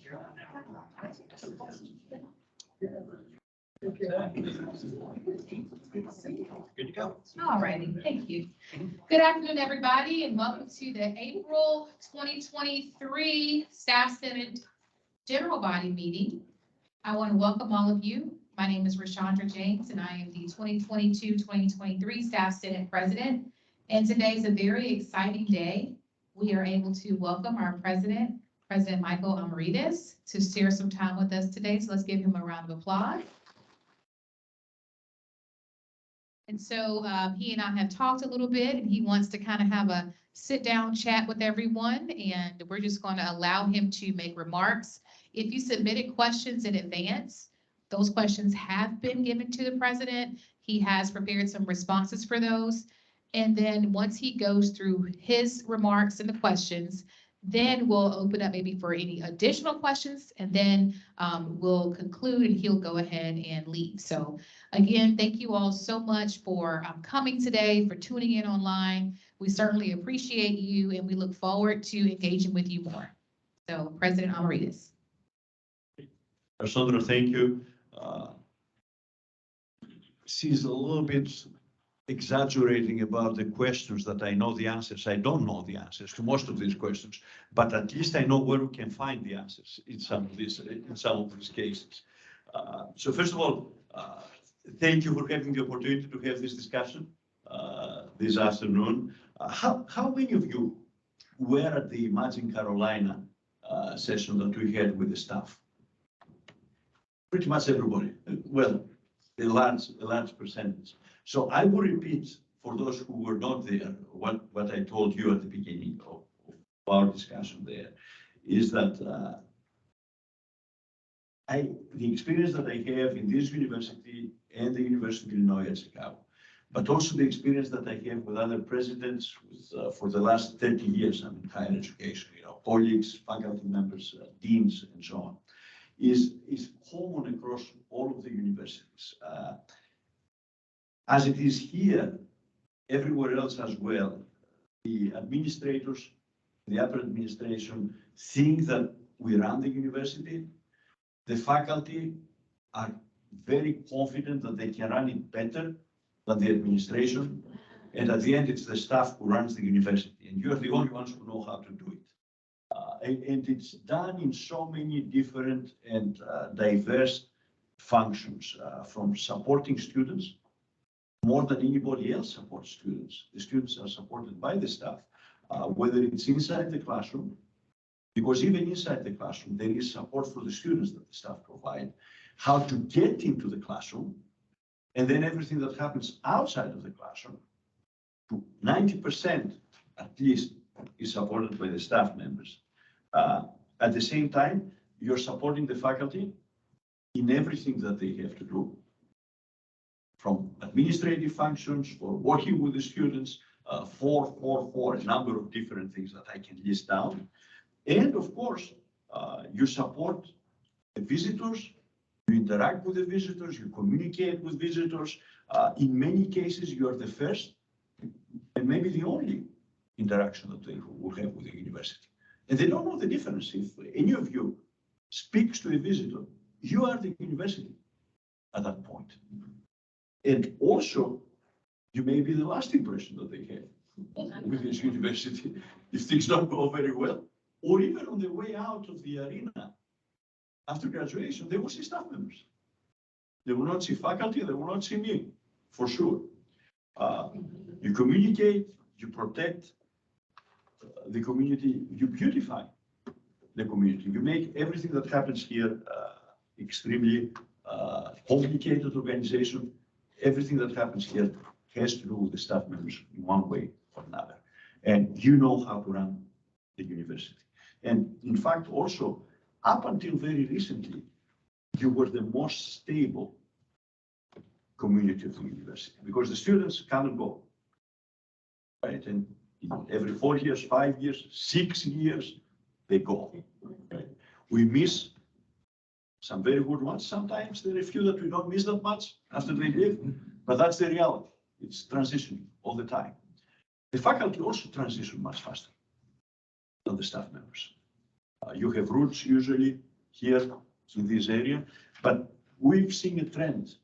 Good to go. All righty, thank you. Good afternoon, everybody, and welcome to the April 2023 Staff Senate General Body Meeting. I want to welcome all of you. My name is Rashandra James, and I am the 2022-2023 Staff Senate President. And today is a very exciting day. We are able to welcome our President Michael Amarides, to share some time with us today. So let's give him a round of applause. And so he and I have talked a little bit, and he wants to kind of have a sit-down chat with everyone, and we're just going to allow him to make remarks. If you submitted questions in advance, those questions have been given to the president. He has prepared some responses for those. And then once he goes through his remarks and the questions, then we'll open up maybe for any additional questions, and then we'll conclude and he'll go ahead and leave. So again, thank you all so much for coming today, for tuning in online. We certainly appreciate you, and we look forward to engaging with you more. So President Amarides. Sandra, thank you. She's a little bit exaggerating about the questions that I know the answers. I don't know the answers to most of these questions, but at least I know where we can find the answers in some of these cases. So first of all, thank you for having the opportunity to have this discussion this afternoon. How many of you were at the Imagine Carolina session that we had with the staff? Pretty much everybody. Well, a large percentage. So I will repeat for those who were not there what I told you at the beginning of our discussion there, is that the experience that I have in this university and the University of Illinois at Chicago, but also the experience that I have with other presidents for the last 30 years in higher education, colleagues, faculty members, deans, and so on, is common across all of the universities. As it is here, everywhere else as well, the administrators, the upper administration think that we run the university. The faculty are very confident that they can run it better than the administration. And at the end, it's the staff who runs the university. And you're the only ones who know how to do it. And it's done in so many different and diverse functions, from supporting students. More than anybody else supports students. The students are supported by the staff, whether it's inside the classroom, because even inside the classroom, there is support for the students that the staff provide, how to get into the classroom, and then everything that happens outside of the classroom, 90% at least is supported by the staff members. At the same time, you're supporting the faculty in everything that they have to do, from administrative functions, for working with the students, for a number of different things that I can list down. And of course, you support the visitors, you interact with the visitors, you communicate with visitors. In many cases, you are the first and maybe the only interaction that they will have with the university. And they don't know the difference. If any of you speaks to a visitor, you are the university at that point. And also, you may be the last impression that they have with this university if things don't go very well, or even on the way out of the arena after graduation, they will see staff members. They will not see faculty, they will not see me, for sure. You communicate, you protect the community, you beautify the community. You make everything that happens here extremely complicated organization. Everything that happens here has to do with the staff members in one way or another. And you know how to run the university. And in fact, also, up until very recently, you were the most stable community of the university, because the students come and go, right? And every 4 years, 5 years, 6 years, they go. Right? We miss some very good ones. Sometimes there are a few that we don't miss that much after they leave, but that's the reality. It's transitioning all the time. The faculty also transition much faster than the staff members. You have roots usually here in this area, but we've seen a trend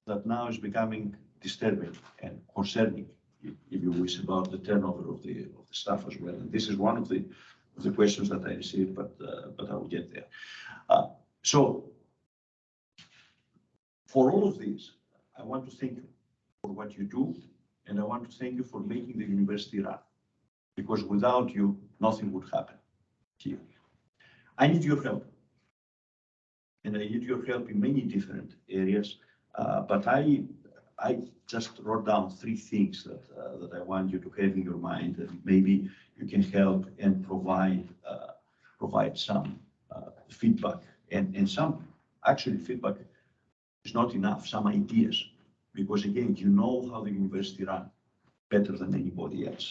that now is becoming disturbing and concerning, if you wish, about the turnover of the staff as well. And this is one of the questions that I received, but I will get there. So for all of this, I want to thank you for what you do, and I want to thank you for making the university run, because without you, nothing would happen here. I need your help, and I need your help in many different areas, but I just wrote down 3 things that I want you to have in your mind, and maybe you can help and provide some feedback, and some actually feedback is not enough, some ideas, because again, you know how the university runs better than anybody else.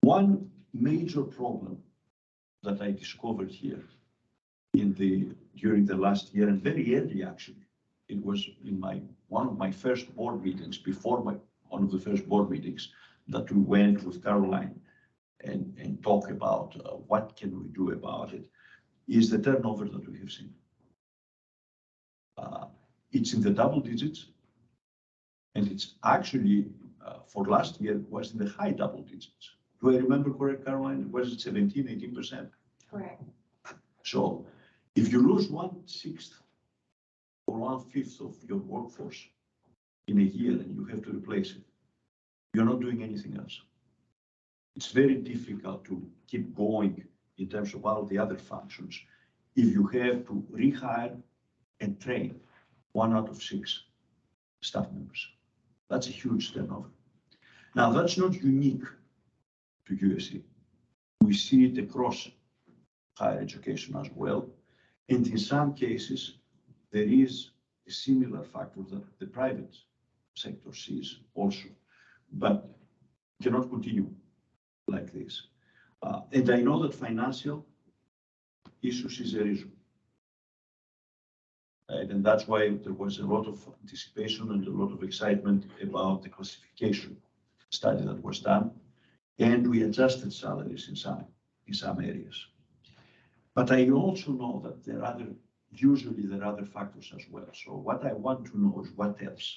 One major problem that I discovered here during the last year, and very early actually, it was in one of my first board meetings, one of the first board meetings that we went with Caroline and talk about what can we do about it, is the turnover that we have seen. It's in the double digits, and it's actually for last year was in the high double digits. Do I remember correct, Caroline? Was it 17, 18%? Correct. So if you lose 1/6 or 1/5 of your workforce in a year and you have to replace it, you're not doing anything else. It's very difficult to keep going in terms of all the other functions if you have to rehire and train 1 out of 6 staff members. That's a huge turnover. Now, that's not unique to UofSC. We see it across higher education as well. And in some cases, there is a similar factor that the private sector sees also, but cannot continue like this. And I know that financial issues is a reason. Right? And that's why there was a lot of anticipation and a lot of excitement about the classification study that was done. And we adjusted salaries in some areas. But I also know that usually there are other factors as well. So what I want to know is what else.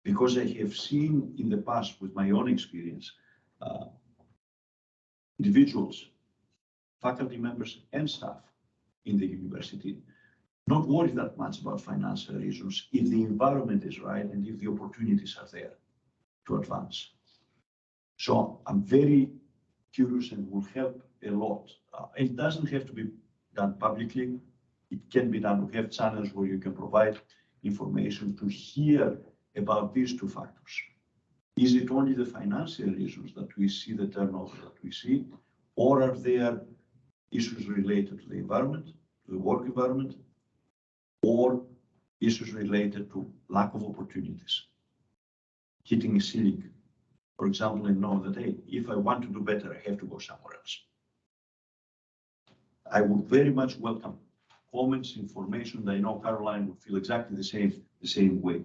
Because I have seen in the past with my own experience, individuals, faculty members and staff in the university not worry that much about financial reasons if the environment is right and if the opportunities are there to advance. So I'm very curious and will help a lot. It doesn't have to be done publicly. It can be done. We have channels where you can provide information to hear about these 2 factors. Is it only the financial reasons that we see the turnover that we see, or are there issues related to the environment, to the work environment, or issues related to lack of opportunities, hitting a ceiling? For example, I know that, hey, if I want to do better, I have to go somewhere else. I would very much welcome comments, information. I know Caroline would feel exactly the same way.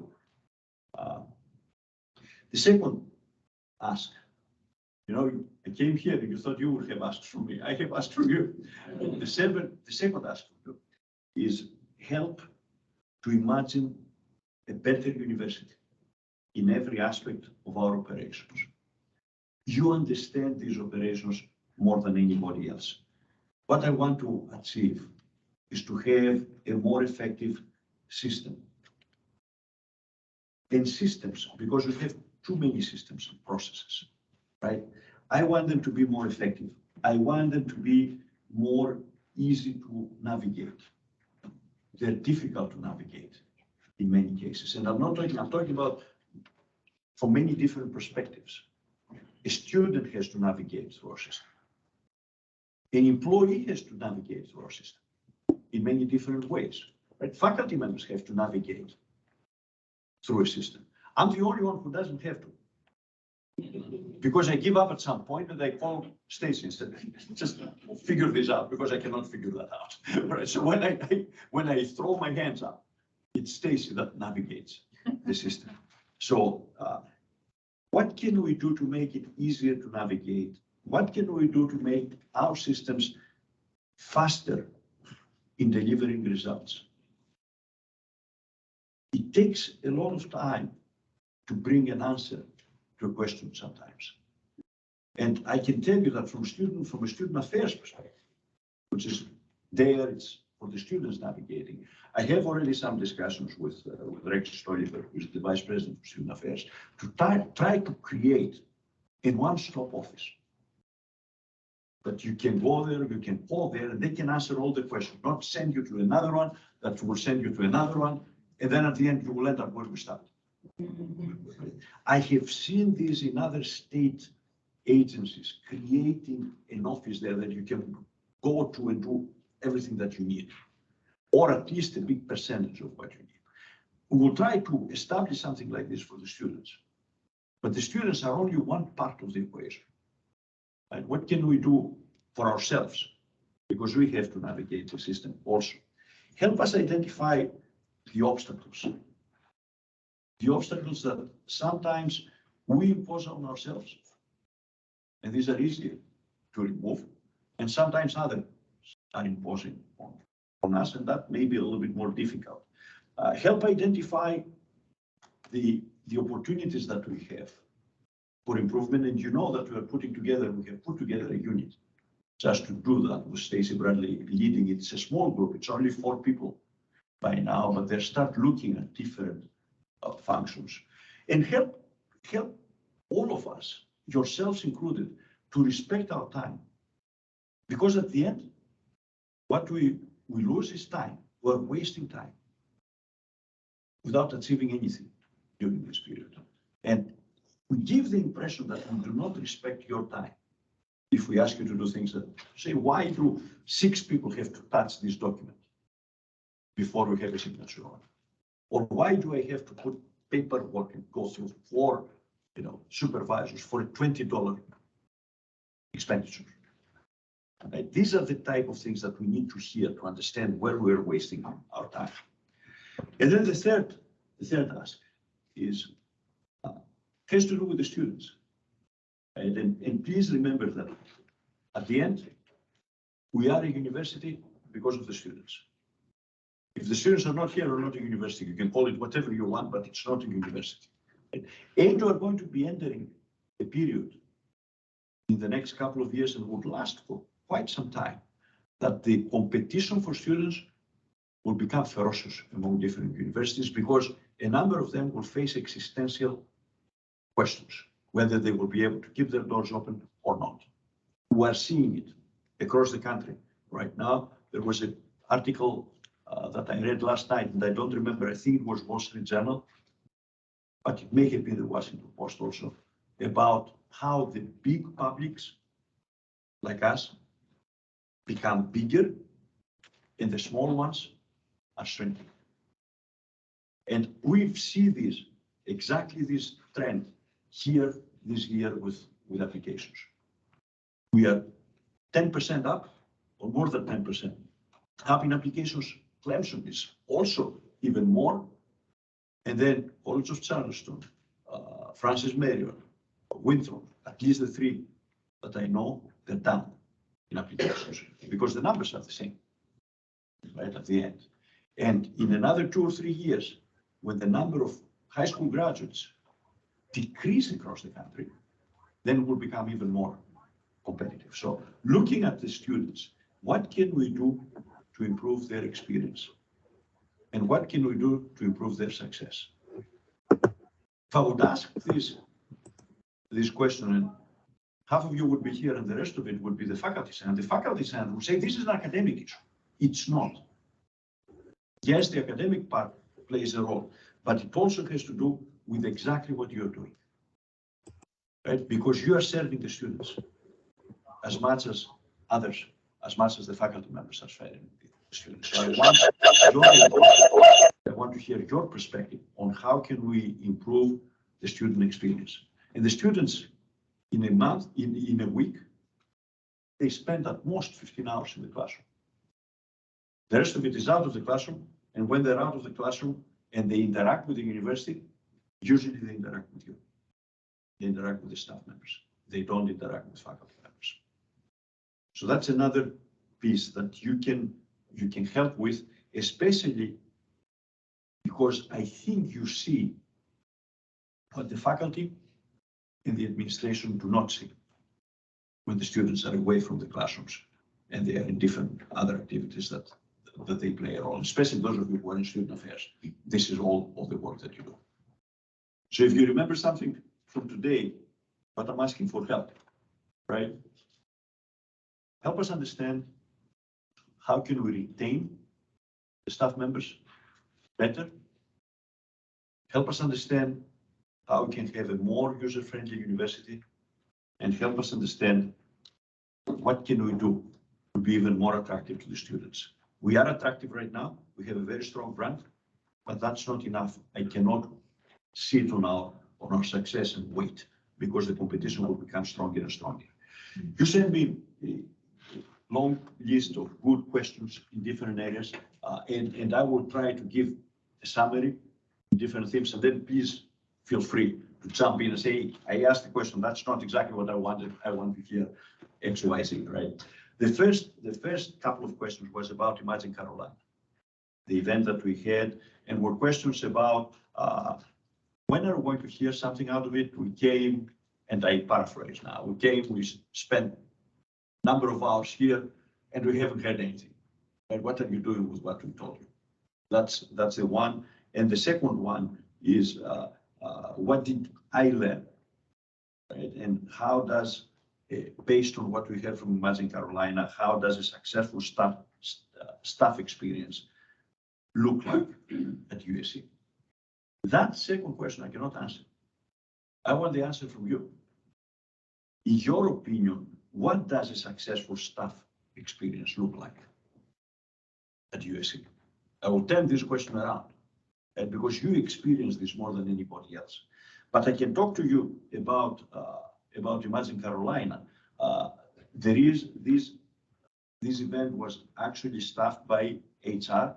The second ask, I came here and you thought you would have asked from me. I have asked from you. The second ask from you is help to imagine a better university in every aspect of our operations. You understand these operations more than anybody else. What I want to achieve is to have a more effective system. And systems, because we have too many systems and processes, right? I want them to be more effective. I want them to be more easy to navigate. They're difficult to navigate in many cases. And I'm talking about from many different perspectives. A student has to navigate through our system. An employee has to navigate through our system in many different ways. Right? Faculty members have to navigate through a system. I'm the only one who doesn't have to. Because I give up at some point and I call Stacy and said, just figure this out because I cannot figure that out. Right? So when I throw my hands up, it's Stacy that navigates the system. So what can we do to make it easier to navigate? What can we do to make our systems faster in delivering results. It takes a lot of time to bring an answer to a question sometimes. And I can tell you that from a student affairs perspective, which is there, it's for the students navigating. I have already some discussions with Rex Stoliver, who's the Vice President of Student Affairs, to try to create a one-stop office. That you can go there, you can call there, and they can answer all the questions, not send you to another one, that will send you to another one, and then at the end you will end up where we started. I have seen this in other state agencies, creating an office there that you can go to and do everything that you need, or at least a big percentage of what you need. We will try to establish something like this for the students, but the students are only one part of the equation. Right? What can we do for ourselves? Because we have to navigate the system also. Help us identify the obstacles. The obstacles that sometimes we impose on ourselves, and these are easier to remove, and sometimes others are imposing on us, and that may be a little bit more difficult. Help identify the opportunities that we have for improvement, and you know that we have put together a unit just to do that, with Stacey Bradley leading. It's a small group, it's only 4 people by now, but they start looking at different functions, and help all of us, yourselves included, to respect our time. Because at the end, what we lose is time. We're wasting time without achieving anything during this period. And we give the impression that we do not respect your time. If we ask you to do things that say, why do 6 people have to touch this document before we have a signature on it? Or why do I have to put paperwork and go through 4, supervisors for a $20 expenditure? Right? These are the type of things that we need to hear to understand where we're wasting our time. And then the third ask is has to do with the students. Right? And please remember that at the end, we are a university because of the students. If the students are not here or not a university, you can call it whatever you want, but it's not a university. Right? And you are going to be entering a period in the next couple of years, and would last for quite some time, that the competition for students will become ferocious among different universities, because a number of them will face existential questions, whether they will be able to keep their doors open or not. We are seeing it across the country right now. There was an article that I read last night, and I don't remember, I think it was Wall Street Journal, but it may have been the Washington Post also, about how the big publics like us become bigger and the small ones are shrinking. And we've seen exactly this trend here this year with applications. We are 10% up, or more than 10% up in applications. Clemson is also even more. And then College of Charleston, Francis Marion, Winthrop, at least the 3 that I know, they're done in applications, because the numbers are the same, right, at the end. And in another 2 or 3 years, when the number of high school graduates decrease across the country, then we'll become even more competitive. So looking at the students, what can we do to improve their experience? And what can we do to improve their success? If I would ask this question, and half of you would be here and the rest of it would be the faculty side, and the faculty side would say this is an academic issue. It's not. Yes, the academic part plays a role, but it also has to do with exactly what you're doing, right? Because you are serving the students as much as others, as much as the faculty members are serving the students. So I want to hear your perspective on how can we improve the student experience. And the students in a month, in a week, they spend at most 15 hours in the classroom. The rest of it is out of the classroom, and when they're out of the classroom and they interact with the university, usually they interact with you. They interact with the staff members. They don't interact with faculty members. So that's another piece that you can help with, especially because I think you see what the faculty and the administration do not see when the students are away from the classrooms and they are in different other activities that they play a role, especially those of you who are in student affairs. This is all the work that you do. So if you remember something from today, but I'm asking for help, right? Help us understand how can we retain the staff members better? Help us understand how we can have a more user-friendly university, and help us understand what can we do to be even more attractive to the students. We are attractive right now. We have a very strong brand, but that's not enough. I cannot sit on our success and wait, because the competition will become stronger and stronger. You send me a long list of good questions in different areas, and I will try to give a summary in different themes, and then please feel free to jump in and say, I asked the question, that's not exactly what I wanted. I want to hear X, Y, Z, right? The first couple of questions was about Imagine Carolina, the event that we had, and were questions about when are we going to hear something out of it? We came, and I paraphrase now, we came, we spent a number of hours here, and we haven't heard anything. And what are you doing with what we told you? That's the one. And the second one is what did I learn? Right? And how does, based on what we heard from Imagine Carolina, how does a successful staff experience look like at UofSC? That second question I cannot answer. I want the answer from you. In your opinion, what does a successful staff experience look like at UofSC? I will turn this question around, and because you experience this more than anybody else. But I can talk to you about Imagine Carolina. There is this event was actually staffed by HR.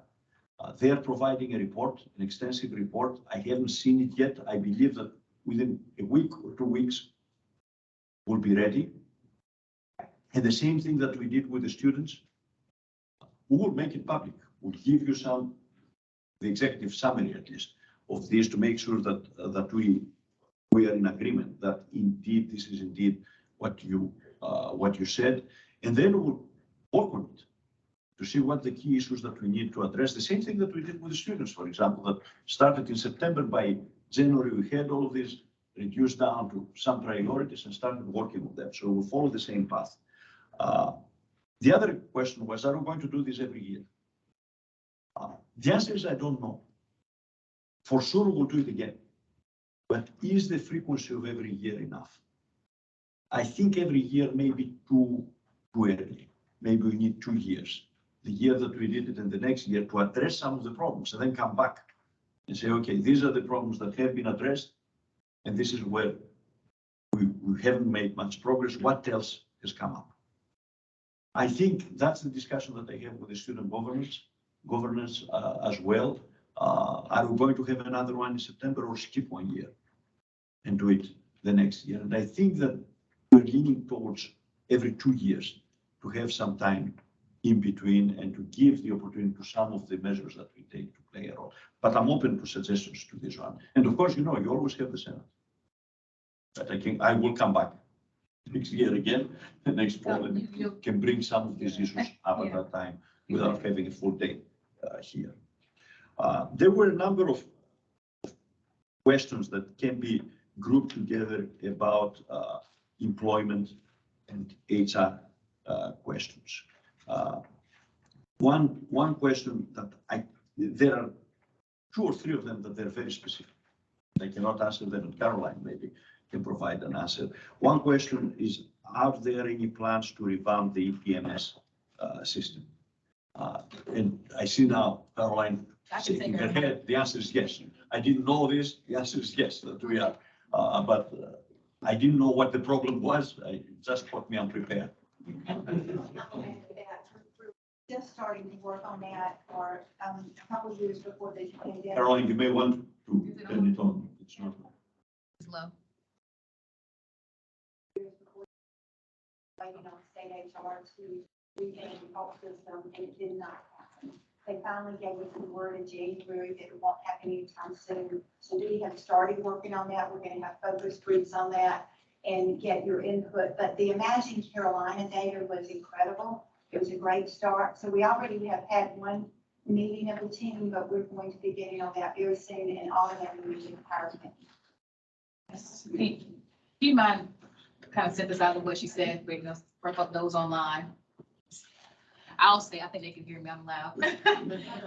They are providing a report, an extensive report. I haven't seen it yet. I believe that within a week or 2 weeks, we'll be ready. And the same thing that we did with the students, we will make it public. We'll give you the executive summary at least of this, to make sure that we are in agreement that indeed this is indeed what you said, and then we'll work on it to see what the key issues that we need to address. The same thing that we did with the students, for example, that started in September. By January, we had all of this reduced down to some priorities and started working on them. So we'll follow the same path. The other question was, are we going to do this every year? The answer is I don't know. For sure, we'll do it again. But is the frequency of every year enough? I think every year may be too early. Maybe we need 2 years. The year that we did it and the next year, to address some of the problems, and then come back and say, okay, these are the problems that have been addressed, and this is where we haven't made much progress. What else has come up? I think that's the discussion that I have with the student governance as well. Are we going to have another one in September, or skip 1 year and do it the next year? And I think that we're leaning towards every 2 years to have some time in between and to give the opportunity to some of the measures that we take to play a role. But I'm open to suggestions to this one. And of course, you always have the Senate. But I will come back next year again, the next fall, and can bring some of these issues up at that time without having a full day here. There were a number of questions that can be grouped together about employment and HR questions. One question that there are 2 or 3 of them that they're very specific. I cannot answer them, and Caroline maybe can provide an answer. One question is, are there any plans to revamp the EPMS system? And I see now Caroline shaking her head. The answer is yes. I didn't know this. The answer is yes, that we are. But I didn't know what the problem was. It just caught me unprepared. Just starting to work on that for a couple of years before they came in. Caroline, you may want to turn it on. It's not. It's low. Waiting on state HR to retained health system, and it did not happen. They finally gave us the word in January that it won't happen anytime soon. So we have started working on that. We're going to have focus groups on that and get your input. But the Imagine Carolina data was incredible. It was a great start. So we already have had one meeting of the team, but we're going to be getting on that very soon and automating the empowerment. Do you mind kind of synthesizing what she said, bring us, wrap up those online? I'll say, I think they can hear me, I'm loud.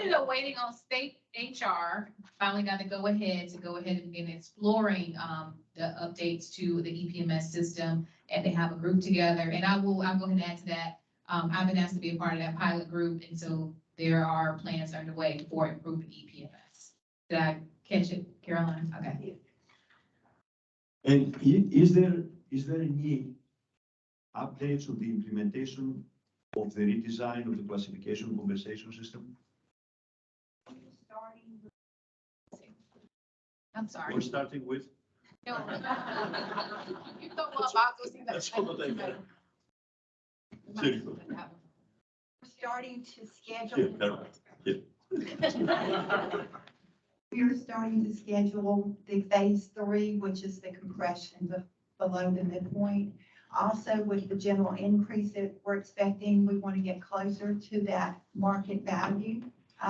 You know, waiting on state HR, finally got to go ahead and begin exploring, the updates to the EPMS system. And they have a group together, and I'll go ahead and add to that. I've been asked to be a part of that pilot group, and so there are plans underway for improving EPMS. Did I catch it, Caroline? Okay. And is there any updates on the implementation of the redesign of the classification compensation system? I'm sorry. We're starting with? No. You know what, I'll go see that. That's what I meant. Seriously. We're starting to Yeah, schedule. Caroline. Yeah. We are starting to schedule the phase 3, which is the compression below the midpoint. Also, with the general increase that we're expecting, we want to get closer to that market value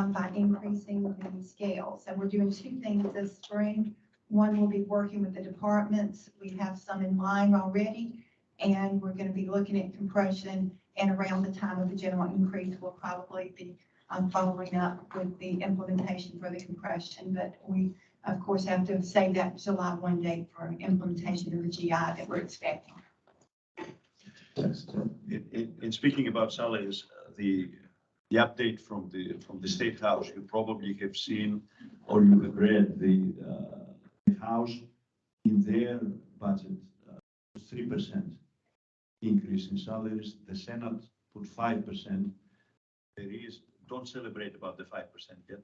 by increasing the scale. So we're doing 2 things this spring. One, we'll be working with the departments. We have some in mind already, and we're going to be looking at compression. And around the time of the general increase, we'll probably be following up with the implementation for the compression. But we, of course, have to save that July 1 date for implementation of the GI that we're expecting. Yes. In speaking about salaries, the update from the State House, you probably have seen or you have read the House in their budget 3% increase in salaries. The Senate put 5%. There is, don't celebrate about the 5% yet.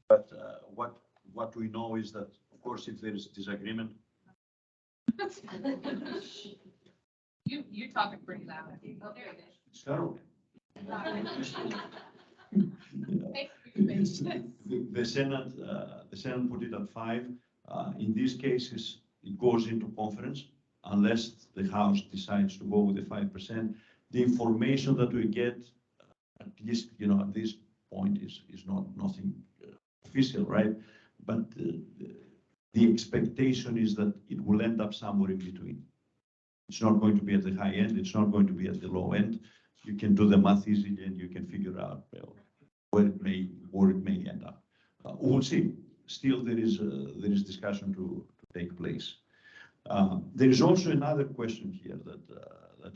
But what we know is that, of course, if there is disagreement. You're talking pretty loud. Oh, there it is. It's Carol. The Senate put it at 5. In these cases, it goes into conference unless the House decides to go with the 5%. The information that we get, at least, at this point is nothing official, right? But the expectation is that it will end up somewhere in between. It's not going to be at the high end. It's not going to be at the low end. You can do the math easily and you can figure out where it may end up. We'll see. Still, there is discussion to take place. There is also another question here that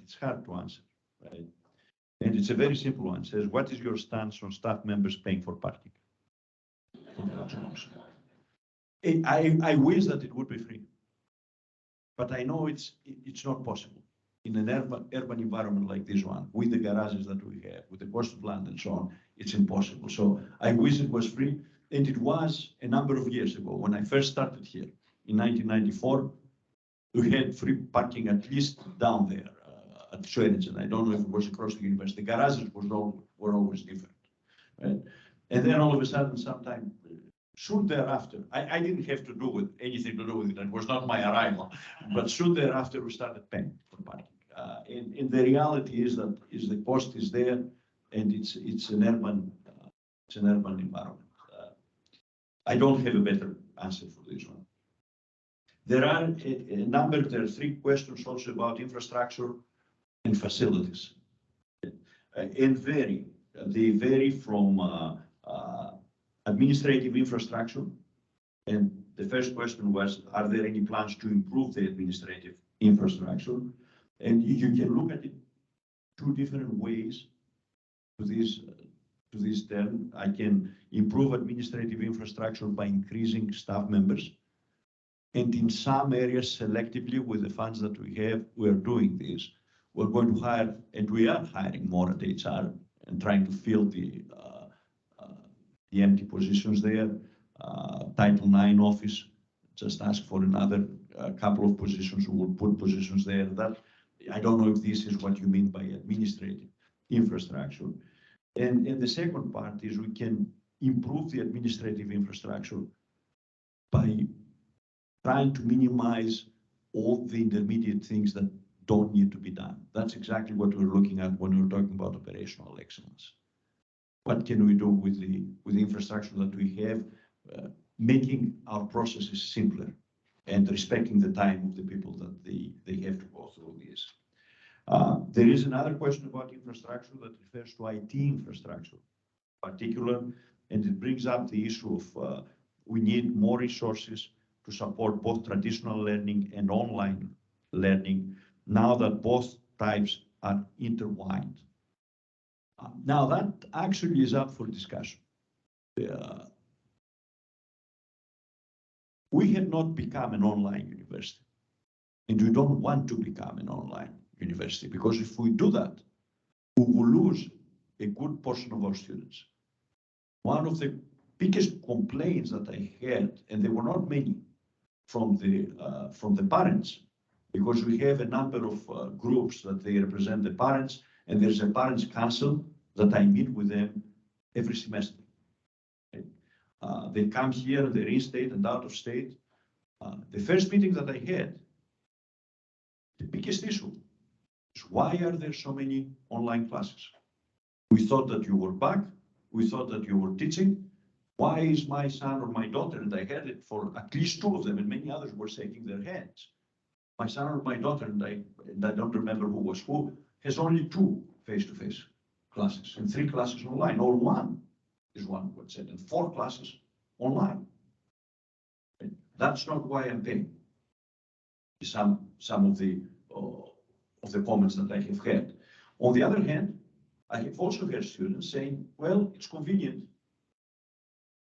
it's hard to answer, right? And it's a very simple one. It says, what is your stance on staff members paying for parking? I wish that it would be free, but I know it's not possible in an urban environment like this one, with the garages that we have, with the cost of land and so on. It's impossible. So I wish it was free, and it was a number of years ago when I first started here in 1994. We had free parking at least down there at Schwerin. I don't know if it was across the university. The garages were always different, right? And then all of a sudden, sometime soon thereafter, I didn't have to do with anything to do with it. It was not my arrival, but soon thereafter, we started paying for parking. And the reality is that the cost is there, and it's an urban environment. I don't have a better answer for this one. There are there are 3 questions also about infrastructure and facilities, and they vary from administrative infrastructure. And the first question was, are there any plans to improve the administrative infrastructure? And you can look at it 2 different ways to this term. I can improve administrative infrastructure by increasing staff members. And in some areas, selectively, with the funds that we have, we're doing this. We're going to hire, and we are hiring more at HR and trying to fill the empty positions there. Title IX office, just ask for another couple of positions. We will put positions there. I don't know if this is what you mean by administrative infrastructure. And the second part is we can improve the administrative infrastructure by trying to minimize all the intermediate things that don't need to be done. That's exactly what we're looking at when we're talking about operational excellence. What can we do with the infrastructure that we have, making our processes simpler and respecting the time of the people that they have to go through this. There is another question about infrastructure that refers to IT infrastructure in particular, and it brings up the issue of we need more resources to support both traditional learning and online learning now that both types are intertwined. Now that actually is up for discussion. We have not become an online university, and we don't want to become an online university, because if we do that, we will lose a good portion of our students. One of the biggest complaints that I had, and there were not many, from the parents, because we have a number of groups that they represent the parents, and there's a parents' council that I meet with them every semester. They come here, they're in state and out of state. The first meeting that I had, the biggest issue is, why are there so many online classes? We thought that you were back. We thought that you were teaching. Why is my son or my daughter, and I had it for at least two of them, and many others were shaking their heads. My son or my daughter, and I don't remember who was who, has only 2 face-to-face classes and 3 classes online, or 1 is one would say, and 4 classes online. And that's not why I'm paying. Some of the comments that I have had. On the other hand, I have also heard students saying, well, it's convenient,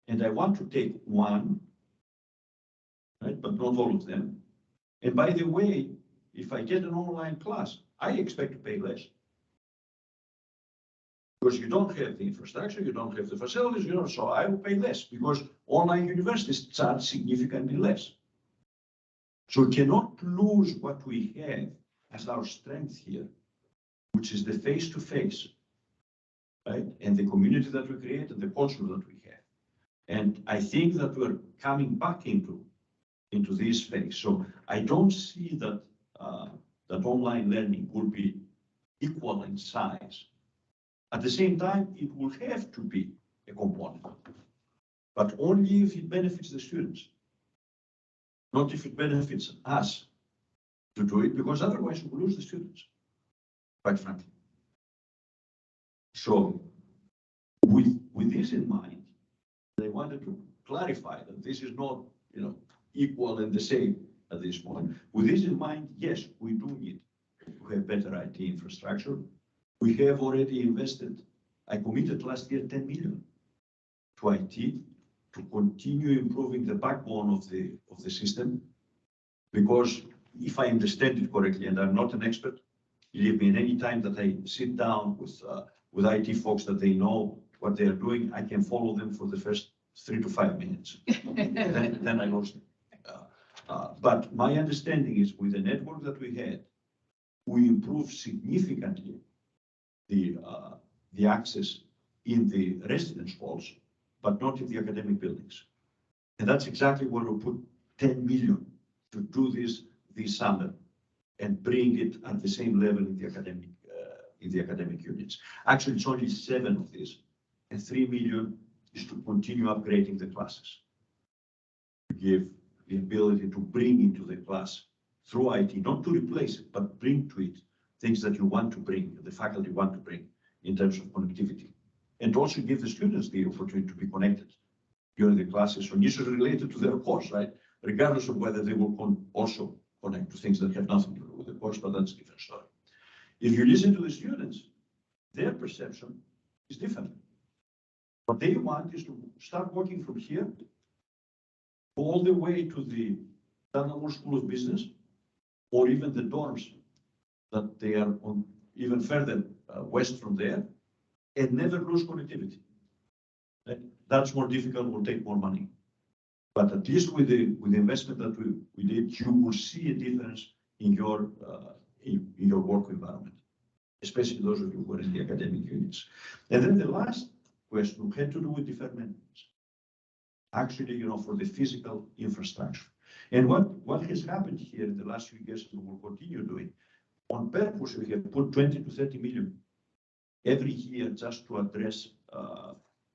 and I want to take one, right, but not all of them. And by the way, if I get an online class, I expect to pay less. Because you don't have the infrastructure, you don't have the facilities, so I will pay less, because online universities charge significantly less. So we cannot lose what we have as our strength here, which is the face-to-face, right? And the community that we create and the culture that we have. And I think that we're coming back into this phase. So I don't see that that online learning will be equal in size. At the same time, it will have to be a component, but only if it benefits the students, not if it benefits us to do it, because otherwise we will lose the students, quite frankly. So with this in mind, I wanted to clarify that this is not, equal and the same at this point. With this in mind, yes, we do need to have better IT infrastructure. We have already invested, I committed last year 10 million to IT to continue improving the backbone of the system. Because if I understand it correctly, and I'm not an expert, believe me, any time that I sit down with IT folks that they know what they're doing, I can follow them for the first 3 to 5 minutes. then I lost it. But my understanding is, with the network that we had, we improved significantly the access in the residence halls, but not in the academic buildings. And that's exactly where we put 10 million to do this summer and bring it at the same level in the academic units. Actually, it's only 7 of these, and 3 million is to continue upgrading the classes, to give the ability to bring into the class through IT, not to replace it, but bring to it things that you want to bring, the faculty want to bring in terms of connectivity, and also give the students the opportunity to be connected during the classes on issues related to their course, right? Regardless of whether they will also connect to things that have nothing to do with the course, but that's a different story. If you listen to the students, their perception is different. What they want is to start working from here all the way to the Dynamo School of Business, or even the dorms that they are on even further west from there, and never lose connectivity. That's more difficult, will take more money. But at least with the investment that we did, you will see a difference in your in your work environment, especially those of you who are in the academic units. And then the last question had to do with deferred maintenance. Actually, for the physical infrastructure. And what has happened here in the last few years, and will continue doing, on purpose, we have put 20 to 30 million every year just to address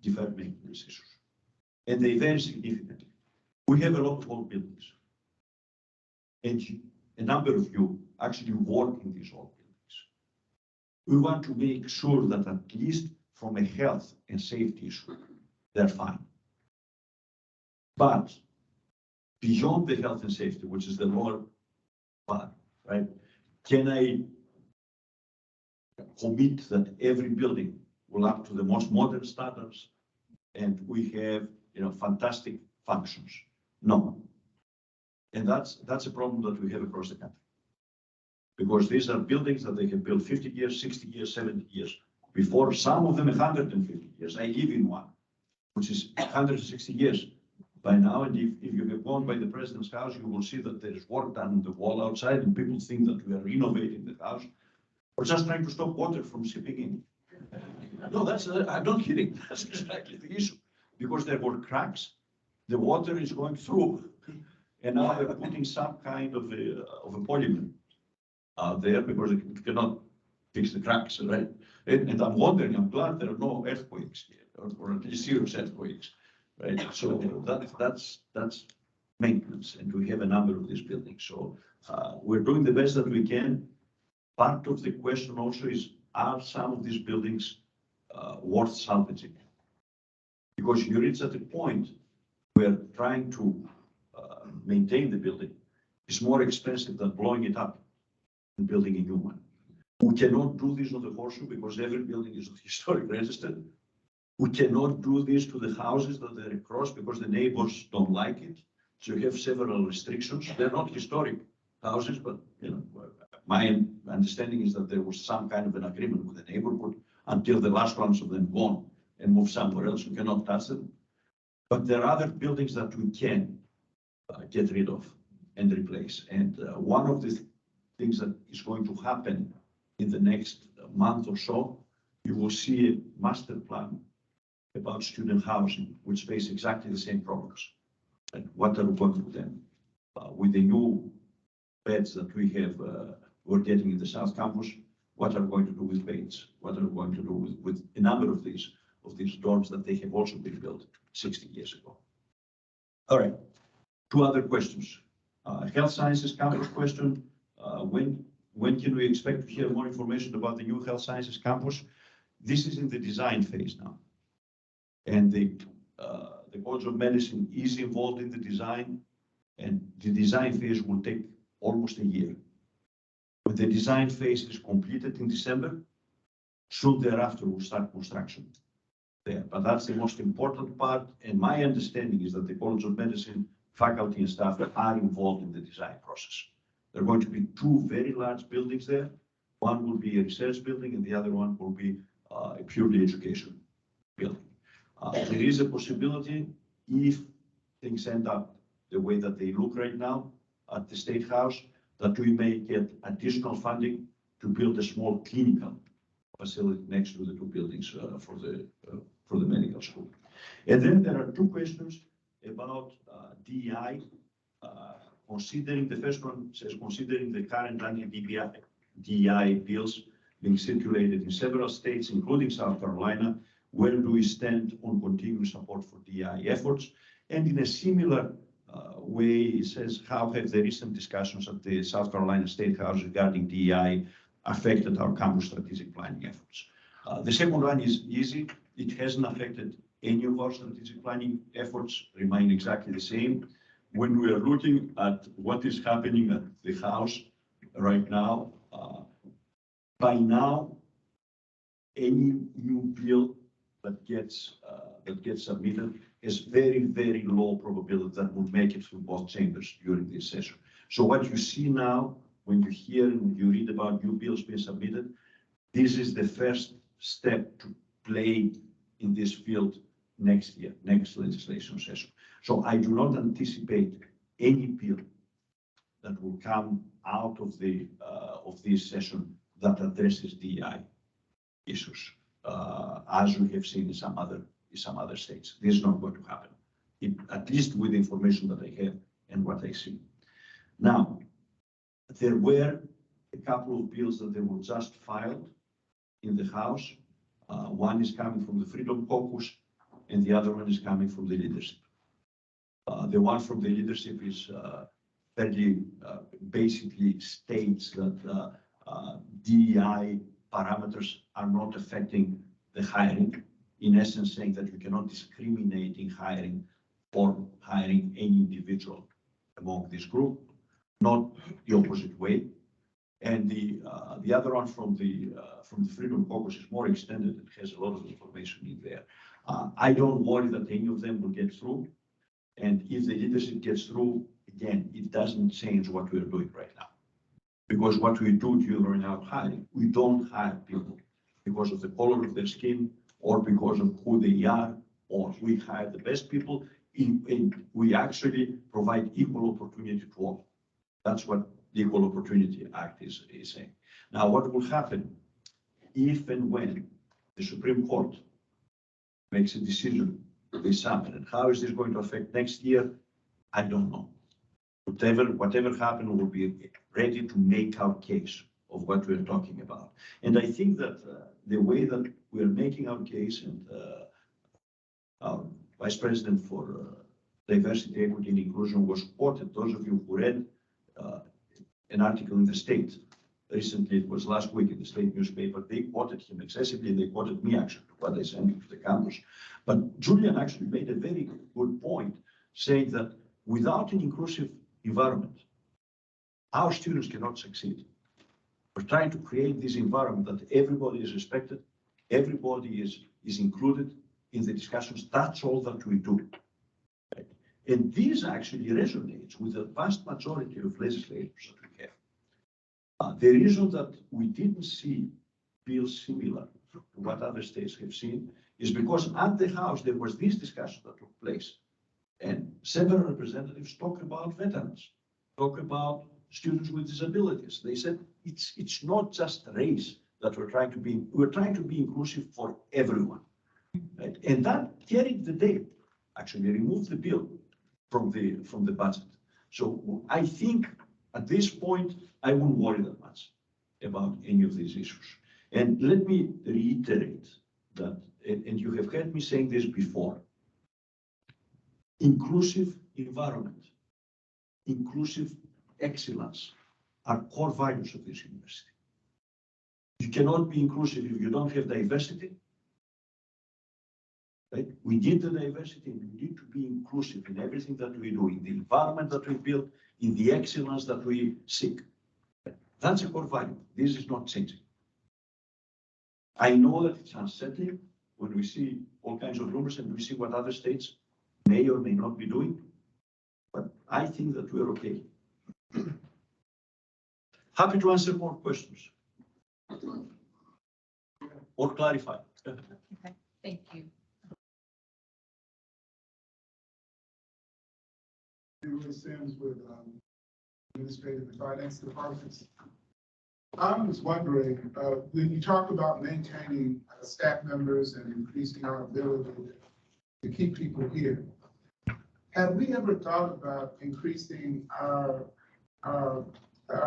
deferred maintenance issues. And they vary significantly. We have a lot of old buildings. And a number of you actually work in these old buildings. We want to make sure that at least from a health and safety issue, they're fine. But beyond the health and safety, which is the lower part, right? Can I commit that every building will up to the most modern standards and we have, fantastic functions? No. And that's a problem that we have across the country. Because these are buildings that they have built 50 years, 60 years, 70 years before, some of them 150 years. I live in one, which is 160 years by now. And if you have gone by the president's house, you will see that there is work done on the wall outside and people think that we are renovating the house or just trying to stop water from seeping in. No, I'm not kidding. That's exactly the issue. Because there were cracks, the water is going through, and now they're putting some kind of a polymer there because it cannot fix the cracks, right? And I'm wondering, I'm glad there are no earthquakes here, or at least serious earthquakes, right? So that's maintenance, and we have a number of these buildings. So we're doing the best that we can. Part of the question also is, are some of these buildings worth salvaging? Because you reach at a point where trying to maintain the building is more expensive than blowing it up and building a new one. We cannot do this on the Horseshoe because every building is historic registered. We cannot do this to the houses that are across because the neighbors don't like it. So you have several restrictions. They're not historic houses, but my understanding is that there was some kind of an agreement with the neighborhood until the last ones of them gone and move somewhere else. We cannot touch them. But there are other buildings that we can get rid of and replace. And one of the things that is going to happen in the next month or so, you will see a master plan about student housing, which face exactly the same problems. And what are we going to do then? With the new beds that we have, we're getting in the South Campus, what are we going to do with beds? What are we going to do with a number of these dorms that they have also been built 60 years ago? All right, two other questions. Health Sciences Campus question. When can we expect to hear more information about the new Health Sciences Campus? This is in the design phase now. And the College of Medicine is involved in the design, and the design phase will take almost a year. When the design phase is completed in December, soon thereafter we'll start construction there. But that's the most important part, and my understanding is that the College of Medicine faculty and staff are involved in the design process. There are going to be two very large buildings there. One will be a research building, and the other one will be a purely education building. There is a possibility, if things end up the way that they look right now at the State House, that we may get additional funding to build a small clinical facility next to the two buildings for the medical school. And then there are two questions about DEI. Considering, the first one says, considering the current anti-DEI bills being circulated in several states, including South Carolina, where do we stand on continuing support for DEI efforts? And in a similar way, it says, how have the recent discussions at the South Carolina State House regarding DEI affected our campus strategic planning efforts? The second one is easy. It hasn't affected any of our strategic planning efforts, remain exactly the same. When we are looking at what is happening at the House right now, by now, any new bill that gets submitted is very, very low probability that will make it through both chambers during this session. So what you see now, when you hear and you read about new bills being submitted, this is the first step to play in this field next year, next legislation session. So I do not anticipate any bill that will come out of the of this session that addresses DEI issues, as we have seen in some other states. This is not going to happen, at least with the information that I have and what I see. Now, there were a couple of bills that they were just filed in the House. One is coming from the Freedom Caucus, and the other one is coming from the leadership. The one from the leadership is fairly basically states that DEI parameters are not affecting the hiring. In essence, saying that you cannot discriminate in hiring or hiring any individual among this group, not the opposite way. And the other one from the Freedom Caucus is more extended. It has a lot of information in there. I don't worry that any of them will get through. And if the leadership gets through, again, it doesn't change what we're doing right now. Because what we do during our hiring, we don't hire people because of the color of their skin or because of who they are, or we hire the best people. And we actually provide equal opportunity to all. That's what the Equal Opportunity Act is saying. Now, what will happen if and when the Supreme Court makes a decision this summer, and how is this going to affect next year? I don't know. Whatever happens, we'll be ready to make our case of what we're talking about. And I think that the way that we're making our case, and our Vice President for Diversity, Equity, and Inclusion was quoted. Those of you who read an article in the State recently, it was last week in the State newspaper, they quoted him excessively, and they quoted me actually, what I sent to the campus. But Julian actually made a very good point, saying that without an inclusive environment, our students cannot succeed. We're trying to create this environment that everybody is respected, everybody is included in the discussions. That's all that we do. Right? And this actually resonates with the vast majority of legislators that we have. The reason that we didn't see bills similar to what other states have seen is because at the House there was this discussion that took place, and several representatives talk about veterans, talk about students with disabilities. They said it's not just race that we're trying to be inclusive for everyone, right? And that carried the day, actually removed the bill from the budget. So I think at this point I wouldn't worry that much about any of these issues. And let me reiterate that, and you have heard me saying this before, inclusive environment, inclusive excellence are core values of this university. You cannot be inclusive if you don't have diversity. Right? We need the diversity, and we need to be inclusive in everything that we do, in the environment that we build, in the excellence that we seek. That's a core value. This is not changing. I know that it's unsettling when we see all kinds of rumors and we see what other states may or may not be doing, but I think that we're okay. Happy to answer more questions or clarify. Okay, thank you. Louis Sims with Administrative and Finance Departments. I was wondering, when you talk about maintaining staff members and increasing our ability to keep people here, have we ever thought about increasing our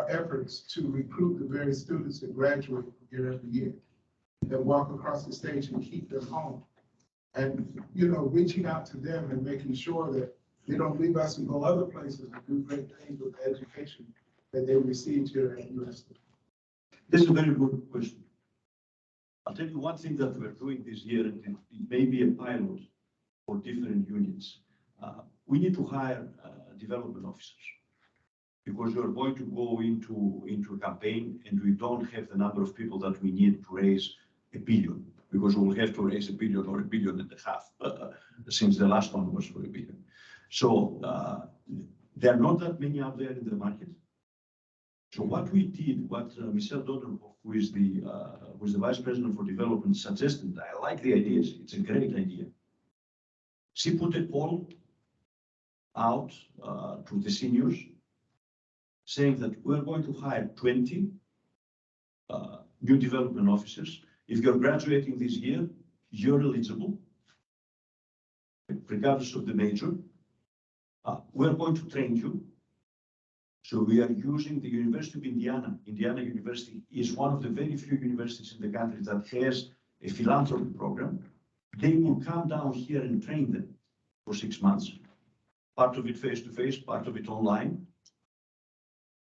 efforts to recruit the very students that graduate year after year, that walk across the stage and keep them home? And, you know, reaching out to them and making sure that they don't leave us and go other places and do great things with the education that they received here at UofSC. This is a very good question. I'll tell you one thing that we're doing this year, and it may be a pilot for different units. We need to hire development officers because we're going to go into a campaign and we don't have the number of people that we need to raise $1 billion, because we'll have to raise $1 billion or $1.5 billion since the last one was for $1 billion. So there are not that many out there in the market. So what we did, what Michelle Dodenhoff, who is the Vice President for Development, suggested, I like the ideas, it's a great idea. She put a call out to the seniors saying that we're going to hire 20 new development officers. If you're graduating this year, you're eligible, regardless of the major. We're going to train you. So we are using the University of Indiana. Indiana University is one of the very few universities in the country that has a philanthropy program. They will come down here and train them for 6 months, part of it face-to-face, part of it online.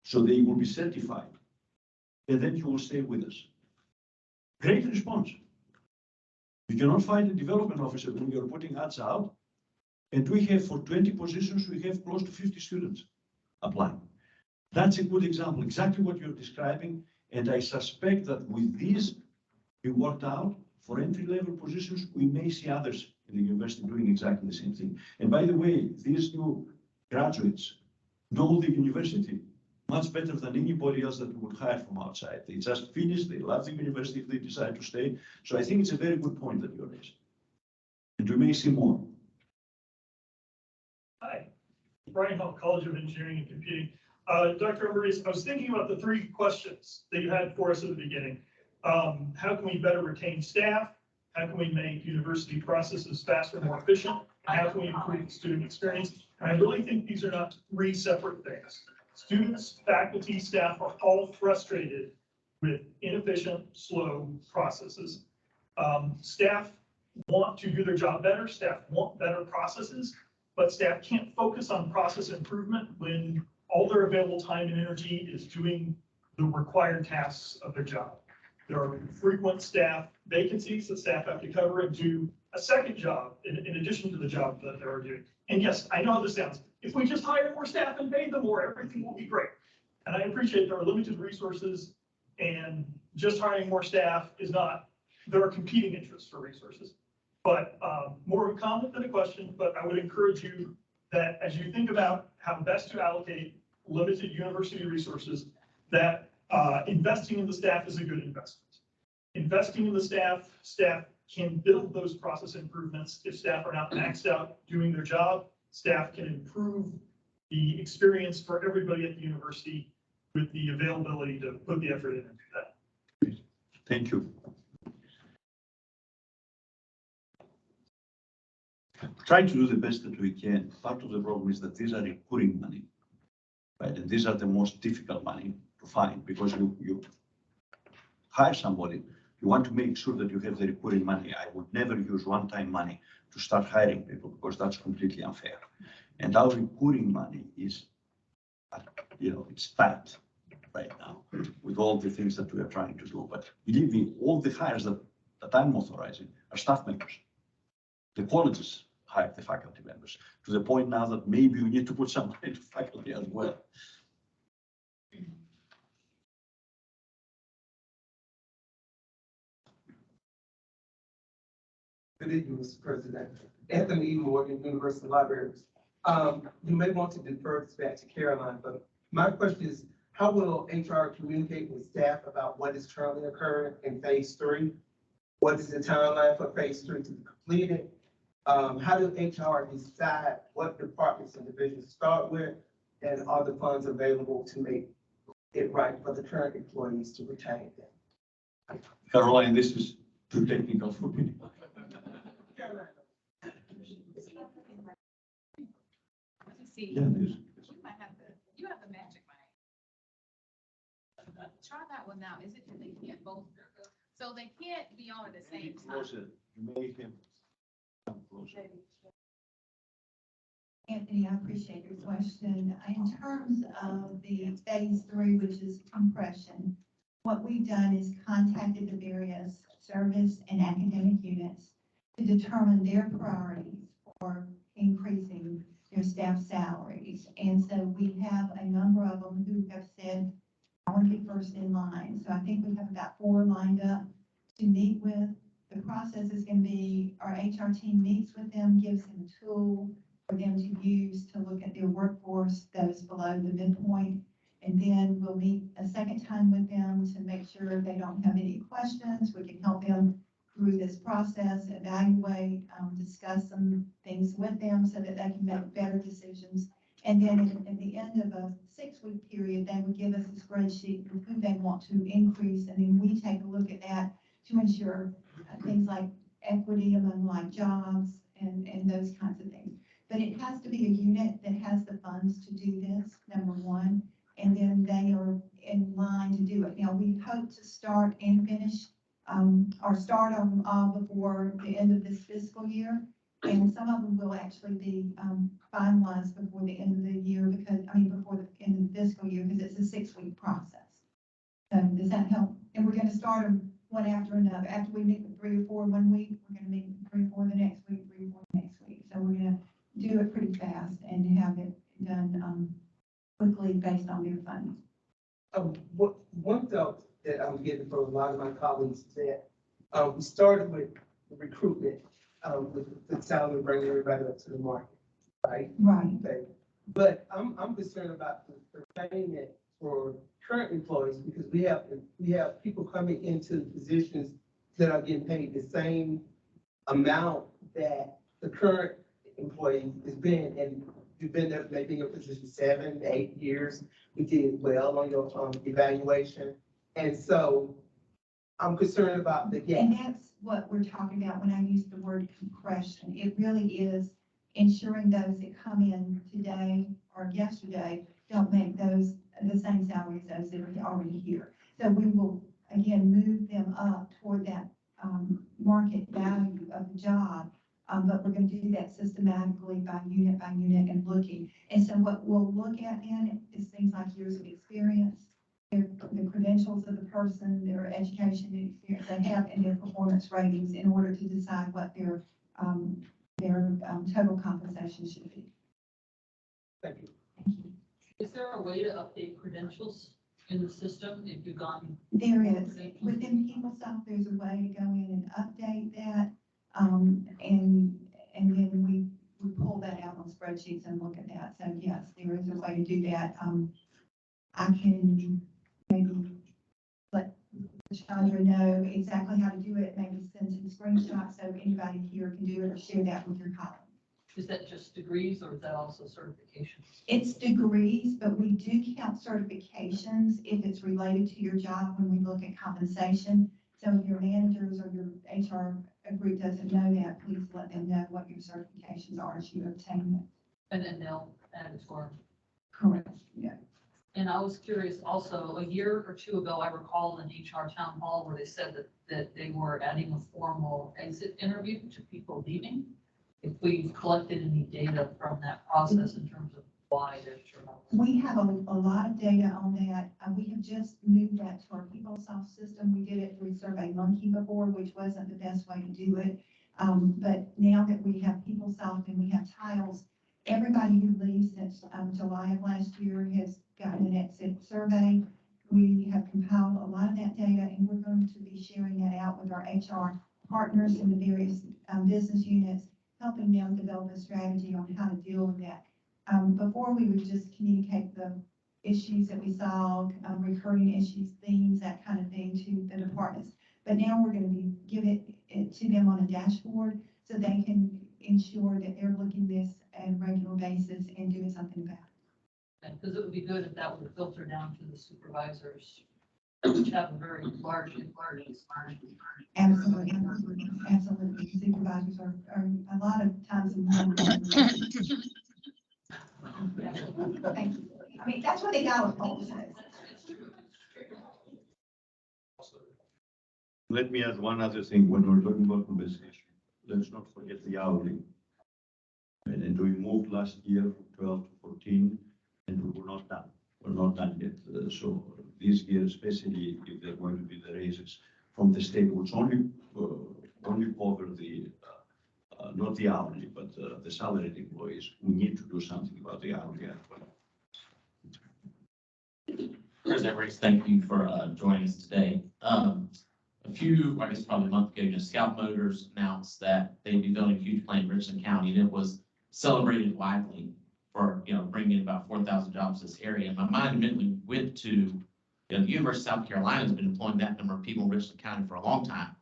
So they will be certified. And then you will stay with us. Great response. You cannot find a development officer when you're putting ads out. And we have, for 20 positions, we have close to 50 students applying. That's a good example, exactly what you're describing. And I suspect that with these we worked out for entry-level positions, we may see others in the university doing exactly the same thing. And by the way, these new graduates know the university much better than anybody else that we would hire from outside. They just finished, they love the university if they decide to stay. So I think it's a very good point that you're raising. And we may see more. Hi, Brian Hall, College of Engineering and Computing. Dr. Maurice, I was thinking about the 3 questions that you had for us at the beginning. How can we better retain staff? How can we make university processes faster, more efficient? And how can we improve the student experience? And I really think these are not 3 separate things. Students, faculty, staff are all frustrated with inefficient, slow processes. Staff want to do their job better. Staff want better processes, but staff can't focus on process improvement when all their available time and energy is doing the required tasks of their job. There are frequent staff vacancies that staff have to cover and do a second job in addition to the job that they're doing. And yes, I know how this sounds. If we just hire more staff and pay them more, everything will be great. And I appreciate there are limited resources, and just hiring more staff is not, there are competing interests for resources. But more of a comment than a question, but I would encourage you that as you think about how best to allocate limited university resources, that investing in the staff is a good investment. Investing in the staff can build those process improvements. If staff are not maxed out doing their job, staff can improve the experience for everybody at the university with the availability to put the effort in and do that. Thank you. Try to do the best that we can. Part of the problem is that these are recurring money, right? And these are the most difficult money to find, because you hire somebody, you want to make sure that you have the recurring money. I would never use one-time money to start hiring people, because that's completely unfair. And our recurring money is, it's fat right now with all the things that we are trying to do. But believe me, all the hires that I'm authorizing are staff members. The colleges hire the faculty members, to the point now that maybe we need to put some money to faculty as well. Good evening, Mr. President. Anthony E. Morgan, University Libraries. You may want to defer this back to Caroline, but my question is, how will HR communicate with staff about what is currently occurring in phase 3? What is the timeline for phase 3 to be completed? How do HR decide what departments and divisions start with? And are the funds available to make it right for the current employees to retain them? Caroline, this is too technical for me. See, Yeah, it is. you have the magic mind. Try that one now. Is it, they can't both, so they can't be on at the same time. Closer. You may have come closer. Anthony, I appreciate your question. In terms of the phase 3, which is compression, what we've done is contacted the various service and academic units to determine their priorities for increasing their staff salaries. And so we have a number of them who have said, I want to get first in line. So I think we have about 4 lined up to meet with. The process is going to be, our HR team meets with them, gives them a tool for them to use to look at their workforce, those below the midpoint. And then we'll meet a second time with them to make sure they don't have any questions. We can help them through this process, evaluate, discuss some things with them so that they can make better decisions And then at the end of a 6-week period, they would give us a spreadsheet of who they want to increase, and then we take a look at that to ensure things like equity among like jobs and those kinds of things. But it has to be a unit that has the funds to do this, number one, and then they are in line to do it. Now, we hope to start and finish, or start them all before the end of this fiscal year. And some of them will actually be finalized before the end of the year before the end of the fiscal year, because it's a 6-week process. So does that help? And we're gonna start them one after another. After we meet with 3 or 4 one week, we're gonna meet with 3 or 4 the next week, 3 or 4 the next week. So we're gonna do it pretty fast and have it done quickly based on their funding. One thought that I'm getting from a lot of my colleagues is that we started with recruitment, with the salary, bringing everybody up to the market, right? Right. Okay. But I'm concerned about the payment for current employees, because we have people coming into positions that are getting paid the same amount that the current employee has been, and you've been there maybe in your position 7 to 8 years. We did well on your evaluation, and so I'm concerned about the gap. And that's what we're talking about when I use the word compression. It really is ensuring those that come in today or yesterday don't make those the same salary as those that are already here. So we will, again, move them up toward that market value of the job. But we're going to do that systematically by unit and looking. And so what we'll look at then is things like years of experience, the credentials of the person, their education and experience they have, and their performance ratings in order to decide what their total compensation should be. Thank you. Thank you. Is there a way to update credentials in the system if you've gone? There is. Within PeopleSoft, there's a way to go in and update that. And then we pull that out on spreadsheets and look at that. So yes, there is a way to do that. I can maybe let Chandra know exactly how to do it, maybe send some screenshots so anybody here can do it, or share that with your colleagues. Is that just degrees or is that also certifications? It's degrees, but we do count certifications if it's related to your job when we look at compensation. So if your managers or your HR group doesn't know that, please let them know what your certifications are as you obtain them. And then they'll add it for. Correct, yeah. And I was curious also, a year or two ago, I recall an HR town hall where they said that they were adding a formal exit interview to people leaving. If we've collected any data from that process in terms of why they're turnover. We have a lot of data on that. We have just moved that to our PeopleSoft system. We did it through SurveyMonkey before, which wasn't the best way to do it. But now that we have PeopleSoft and we have tiles, everybody who leaves since July of last year has gotten an exit survey. We have compiled a lot of that data, and we're going to be sharing that out with our HR partners in the various business units, helping them develop a strategy on how to deal with that. Before, we would just communicate the issues that we saw, recurring issues, themes, that kind of thing to the departments. But now we're going to be giving it to them on a dashboard so they can ensure that they're looking this at a regular basis and doing something about it. Because it would be good if that would filter down to the supervisors, which have a very large environment. Absolutely, absolutely. Supervisors are a lot of times. Thank you. I mean, that's what they got with all says. Let me add one other thing when we're talking about compensation. Let's not forget the hourly. And we moved last year from 12 to 14, and we were not done. We're not done yet. So this year, especially if they're going to be the raises from the state, which only cover the not the hourly, but the salaried employees. We need to do something about the hourly as well. President Riggs, thank you for joining us today. I guess probably a month ago, Scout Motors announced that they'd be building a huge plant in Richland County, and it was celebrated widely for, bringing in about 4,000 jobs to this area. And my mind immediately went to, the University of South Carolina has been employing that number of people in Richland County for a long time.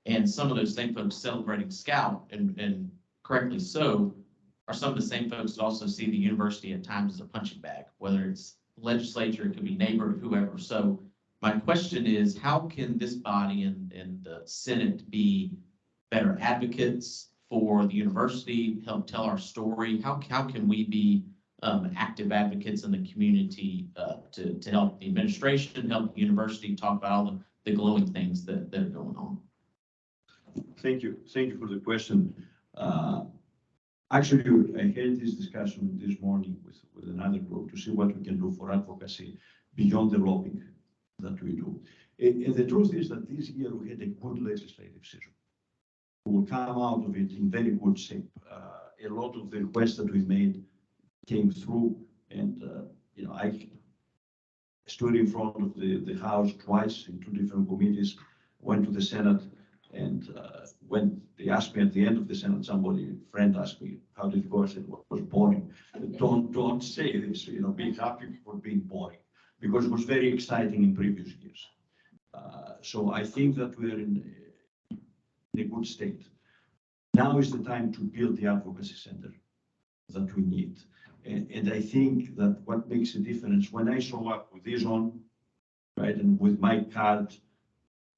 And some of those same folks celebrating Scout, and correctly so, are some of the same folks that also see the university at times as a punching bag, whether it's legislature, it could be neighbor, whoever. So my question is, how can this body and the Senate be better advocates for the university, help tell our story? How can we be active advocates in the community to help the administration, help the university talk about all the glowing things that are going on? Thank you. Thank you for the question. Actually, I had this discussion this morning with another group to see what we can do for advocacy beyond the lobbying that we do. And the truth is that this year we had a good legislative session. We will come out of it in very good shape. A lot of the requests that we made came through, and I stood in front of the House twice in two different committees, went to the Senate, and when they asked me at the end of the Senate, a friend asked me, how did it go? I said, well, it was boring. Don't say this, be happy for being boring, because it was very exciting in previous years. So I think that we're in a good state. Now is the time to build the advocacy center that we need. And I think that what makes a difference, when I show up with this on, right, and with my card,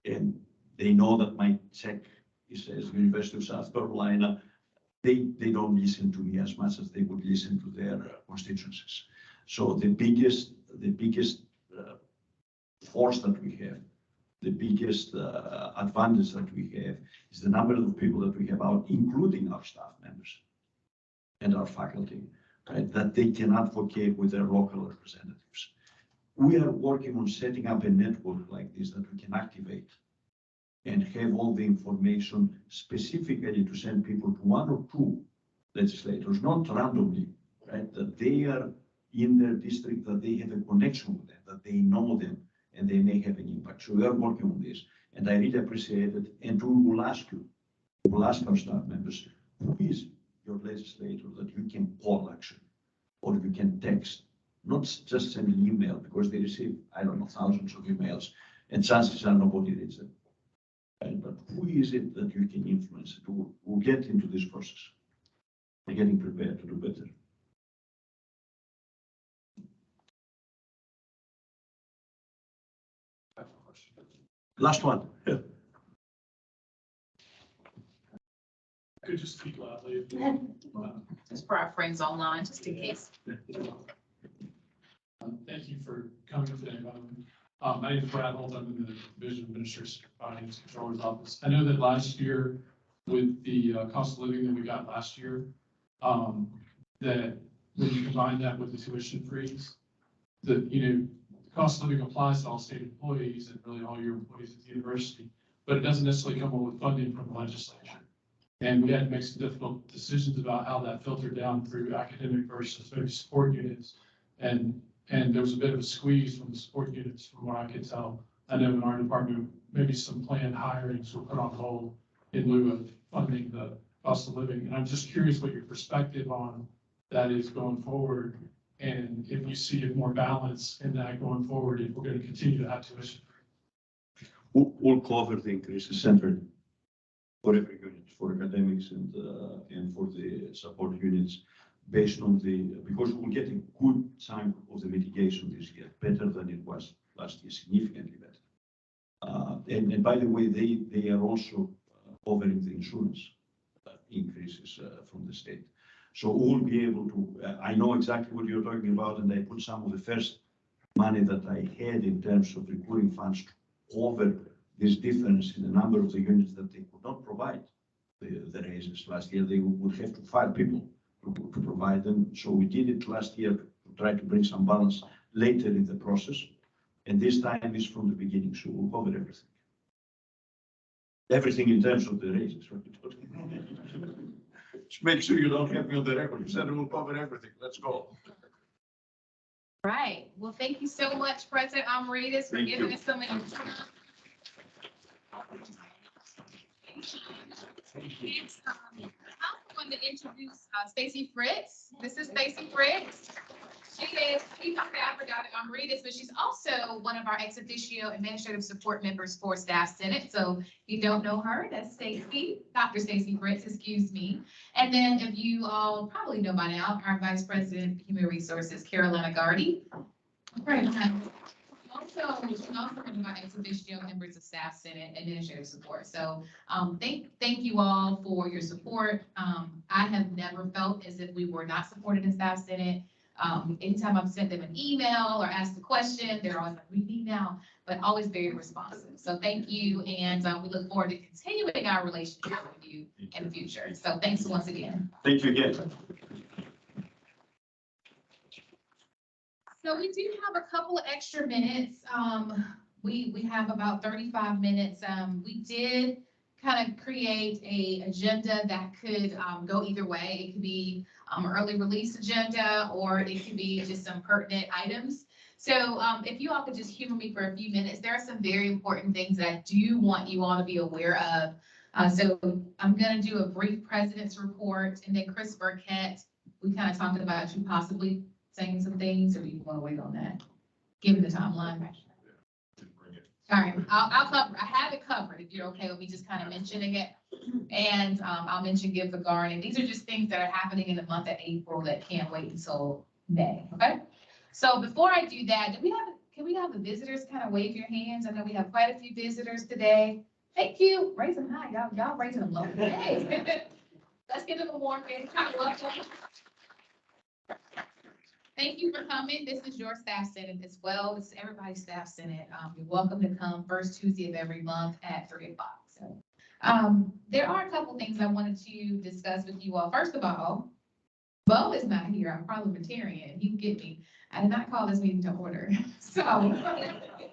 and they know that my check says University of South Carolina, they don't listen to me as much as they would listen to their constituencies. So the biggest force that we have, the biggest advantage that we have is the number of people that we have out, including our staff members and our faculty, right, that they can advocate with their local representatives. We are working on setting up a network like this that we can activate and have all the information specifically to send people to one or two legislators, not randomly, right, that they are in their district, that they have a connection with them, that they know them, and they may have an impact. So we are working on this, and I really appreciate it. And we will ask you, we will ask our staff members, who is your legislator that you can call actually, or you can text, not just send an email, because they receive, I don't know, thousands of emails, and chances are nobody reads them. Right? But who is it that you can influence? We'll get into this process. We're getting prepared to do better. Last one. Could you speak loudly? Just for our friends online, just in case. Thank you for coming today. My name is Brad Holt. I'm in the Division of Administration and Finance Controller's Office. I know that last year, with the cost of living that we got last year, that when you combine that with the tuition freeze, that, the cost of living applies to all state employees and really all your employees at the university, but it doesn't necessarily come with funding from the legislature. And we had to make some difficult decisions about how that filtered down through academic versus maybe support units. And there was a bit of a squeeze from the support units from what I could tell. I know in our department, maybe some planned hirings were put on hold in lieu of funding the cost of living. And I'm just curious what your perspective on that is going forward. And if you see more balance in that going forward, if we're going to continue to have tuition. We'll cover the increases centered for every unit, for academics and for the support units, based on because we're getting good chunk of the mitigation this year, better than it was last year, significantly better. And by the way, they are also covering the insurance increases from the state. So we'll be able to, I know exactly what you're talking about, and I put some of the first money that I had in terms of recurring funds to cover this difference in the number of the units that they could not provide the raises last year. They would have to fire people to provide them. So we did it last year to try to bring some balance later in the process. And this time is from the beginning, so we'll cover everything. Everything in terms of the raises, right? Just make sure you don't have me on the record. You said we'll cover everything. Let's go. Right. Well, thank you so much, President Amaritas, for giving us so many time. I'm going to introduce Stacy Fritz. This is Stacy Fritz. She is Chief of Staff for Dr. Amritas, but she's also one of our ex officio administrative support members for Staff Senate. So if you don't know her, that's Stacy, Dr. Stacy Fritz, excuse me. And then if you all probably know by now, our Vice President of Human Resources, Carolina Gardy. Right. Also, she's also one of our ex officio members of Staff Senate administrative support. So thank you all for your support. I have never felt as if we were not supported in Staff Senate. Anytime I've sent them an email or asked a question, they're always like, we need now, but always very responsive. So thank you. And we look forward to continuing our relationship with you in the future. So thanks once again. Thank you again. So we do have a couple of extra minutes. We have about 35 minutes. We did kind of create a agenda that could go either way. It could be early release agenda, or it could be just some pertinent items. So if you all could just humor me for a few minutes, there are some very important things that I do want you all to be aware of. So I'm going to do a brief president's report, and then Chris Burkett, we kind of talking about you possibly saying some things, or do you want to wait on that, given the timeline? All right, I'll cover, I have it covered, if you're okay with me just kind of mentioning it. And I'll mention give the guard, and these are just things that are happening in the month of April that can't wait until May, okay? So before I do that, can we have the visitors kind of wave your hands? I know we have quite a few visitors today. Thank you, raise them high, y'all raising them low. Hey. Let's give them a warm hand, kind of welcome. Thank you for coming. This is your staff senate as well. It's everybody's staff senate. You're welcome to come first Tuesday of every month at 3 o'clock. So there are a couple things I wanted to discuss with you all. First of all, Bo is not here. I'm parliamentarian. He can get me. I did not call this meeting to order. So the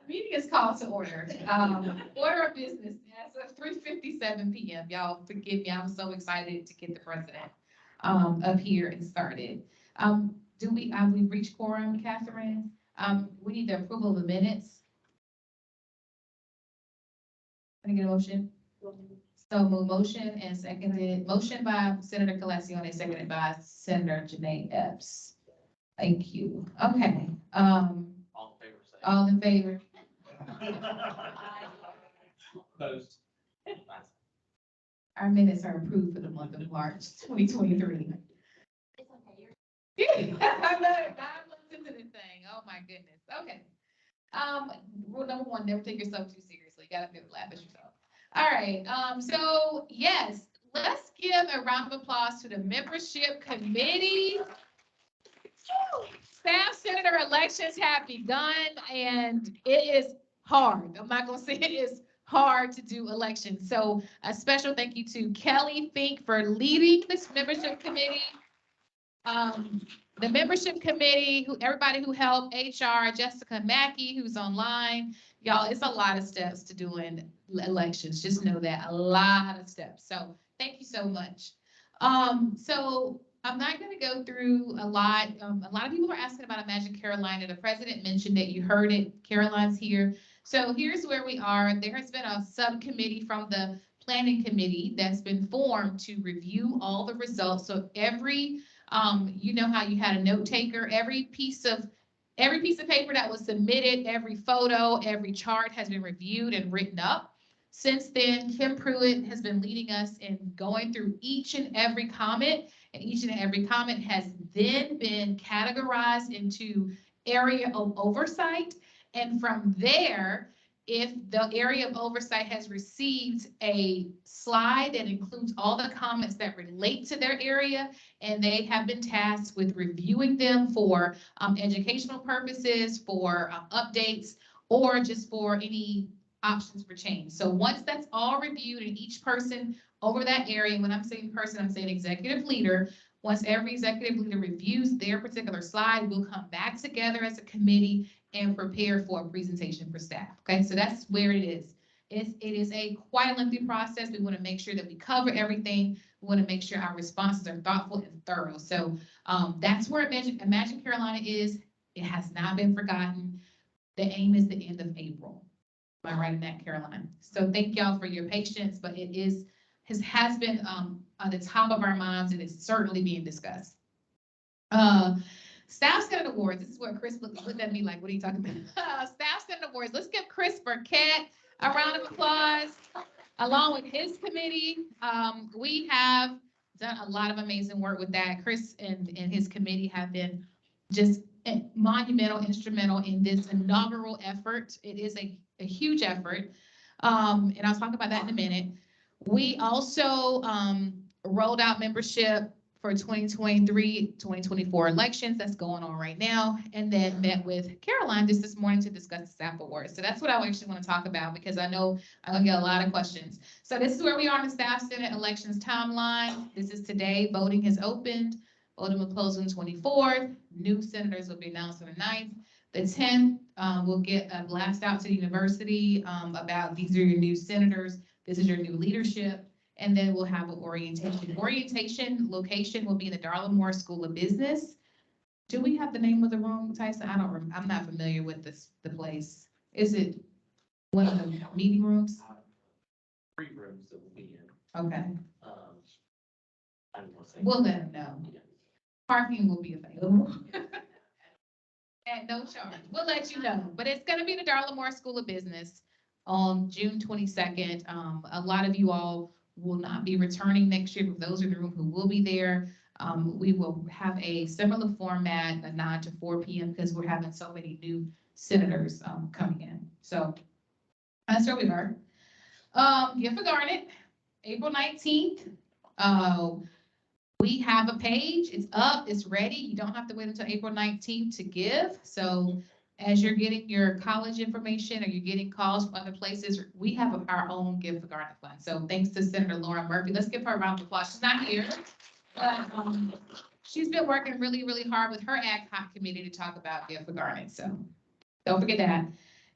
meeting is called to order. Order of business. Yes, 3:57 p.m. Y'all forgive me. I'm so excited to get the president up here and started. We've reached quorum, Catherine? We need the approval of the minutes. Can I get a motion? So move motion and seconded, motion by Senator Colacione, seconded by Senator Janae Epps. Thank you. Okay. All in favor? Opposed. Our minutes are approved for the month of March 2023. I looked into this thing. Oh my goodness. Okay. Rule number one, never take yourself too seriously. You gotta laugh at yourself. All right. So yes, let's give a round of applause to the membership committee. Staff senator elections have begun, and it is hard. I'm not gonna say it is hard to do elections. So a special thank you to Kelly Fink for leading this membership committee. The membership committee, everybody who helped, HR, Jessica Mackey, who's online. Y'all, it's a lot of steps to doing elections. Just know that, a lot of steps. So thank you so much. So I'm not going to go through a lot. A lot of people are asking about Imagine Carolina. The president mentioned it. You heard it. Caroline's here. So here's where we are. There has been a subcommittee from the planning committee that's been formed to review all the results. So every you know how you had a note taker, every piece of paper that was submitted, every photo, every chart has been reviewed and written up. Since then, Kim Pruitt has been leading us in going through each and every comment, and each and every comment has then been categorized into area of oversight. And from there, if the area of oversight has received a slide that includes all the comments that relate to their area, and they have been tasked with reviewing them for educational purposes, for updates, or just for any options for change. So once that's all reviewed and each person over that area, when I'm saying person, I'm saying executive leader, once every executive leader reviews their particular slide, we'll come back together as a committee and prepare for a presentation for staff. Okay, so that's where it is. It is a quite a lengthy process. We want to make sure that we cover everything. We want to make sure our responses are thoughtful and thorough. So that's where Imagine Carolina is. It has not been forgotten. The aim is the end of April. Am I right in that, Caroline? So thank y'all for your patience, but it has been on the top of our minds, and it's certainly being discussed. Staff Senate Awards. This is where Chris looked at me like, what are you talking about? Staff Senate Awards. Let's give Chris Burkett a round of applause. Along with his committee, we have done a lot of amazing work with that. Chris and his committee have been just monumental, instrumental in this inaugural effort. It is a huge effort. And I'll talk about that in a minute. We also rolled out membership for 2023, 2024 elections that's going on right now, and then met with Caroline just this morning to discuss the staff awards. So that's what I actually want to talk about because I know I'm gonna get a lot of questions. So this is where we are in the staff senate elections timeline. This is today. Voting has opened. Voting will close on the 24th. New senators will be announced on the 9th. The 10th, we'll get a blast out to the university about these are your new senators. This is your new leadership. And then we'll have an orientation. Orientation location will be in the Darla School of Business. Do we have the name of the room, Tyson? I'm not familiar with the place. Is it one of the meeting rooms? 3 rooms that will be in. Okay, I don't want to say. we'll let them know. Parking will be available. At no charge. We'll let you know. But it's gonna be the Darla School of Business on June 22nd. A lot of you all will not be returning next year, but those in the room who will be there. We will have a similar format, a 9 to 4 p.m. because we're having so many new senators coming in. So that's where we are. Gift for Garnet, April 19th. We have a page. It's up. It's ready. You don't have to wait until April 19th to give. So as you're getting your college information or you're getting calls from other places, we have our own Give for Garnet Fund. So thanks to Senator Laura Murphy. Let's give her a round of applause. She's not here, but she's been working really, really hard with her ad hoc committee to talk about Give for Garnet. So don't forget that.